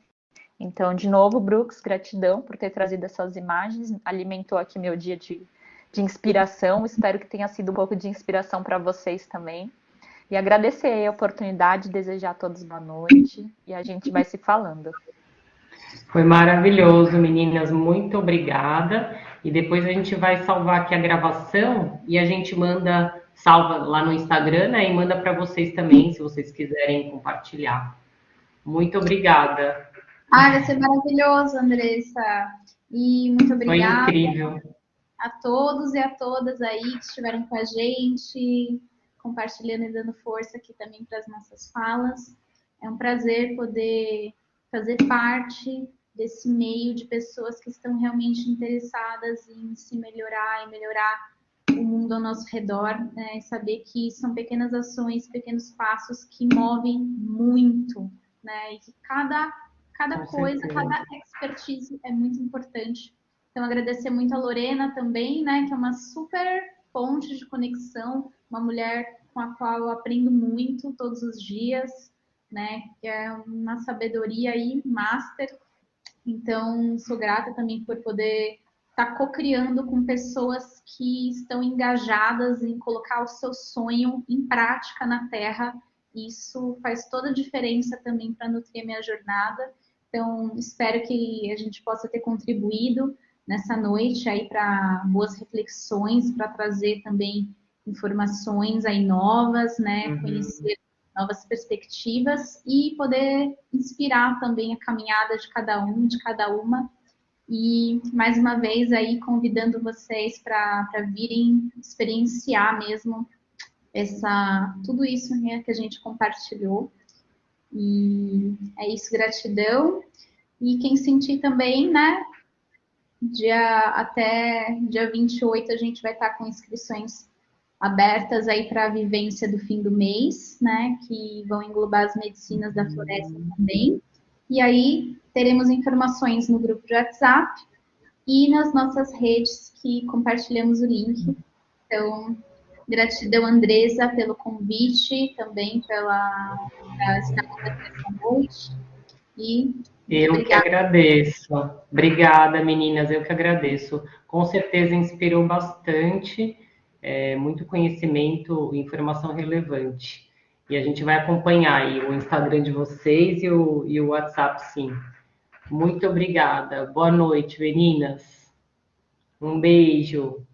Então, de novo, Brooks, gratidão por ter trazido essas imagens, alimentou aqui meu dia de inspiração, espero que tenha sido um pouco de inspiração para vocês também. E agradecer a oportunidade, desejar a todos boa noite e a gente vai se falando. Foi maravilhoso, meninas, muito obrigada. E depois a gente vai salvar aqui a gravação e a gente salva lá no Instagram, né? E manda para vocês também, se vocês quiserem compartilhar. Muito obrigada. Vai ser maravilhoso, Andressa. E muito obrigada. Foi incrível. A todos e a todas aí que estiveram com a gente, compartilhando e dando força aqui também para as nossas falas. É um prazer poder fazer parte desse meio de pessoas que estão realmente interessadas em se melhorar e melhorar o mundo ao nosso redor, né? E saber que são pequenas ações, pequenos passos que movem muito, né? E que cada coisa, cada expertise é muito importante. Então, agradecer muito a Lorena também, né? Que é uma super ponte de conexão, uma mulher com a qual eu aprendo muito todos os dias, né? Que é uma sabedoria aí, master. Então, sou grata também por poder estar co-criando com pessoas que estão engajadas em colocar o seu sonho em prática na Terra. Isso faz toda a diferença também para nutrir a minha jornada. Então, espero que a gente possa ter contribuído nessa noite aí para boas reflexões, para trazer também informações aí novas, né? Conhecer novas perspectivas e poder inspirar também a caminhada de cada um, de cada uma. E, mais uma vez, aí convidando vocês para virem experienciar mesmo tudo isso, né, que a gente compartilhou. E é isso, gratidão. E quem sentir também, né, até dia 28 a gente vai estar com inscrições abertas aí para a vivência do fim do mês, né, que vão englobar as medicinas da floresta também. E aí teremos informações no grupo de WhatsApp e nas nossas redes que compartilhamos o link. Então, gratidão, Andresa, pelo convite, também pela estar conosco essa noite. E eu que agradeço. Obrigada, meninas, eu que agradeço. Com certeza inspirou bastante, muito conhecimento e informação relevante. E a gente vai acompanhar aí o Instagram de vocês e o WhatsApp, sim. Muito obrigada. Boa noite, meninas. Um beijo.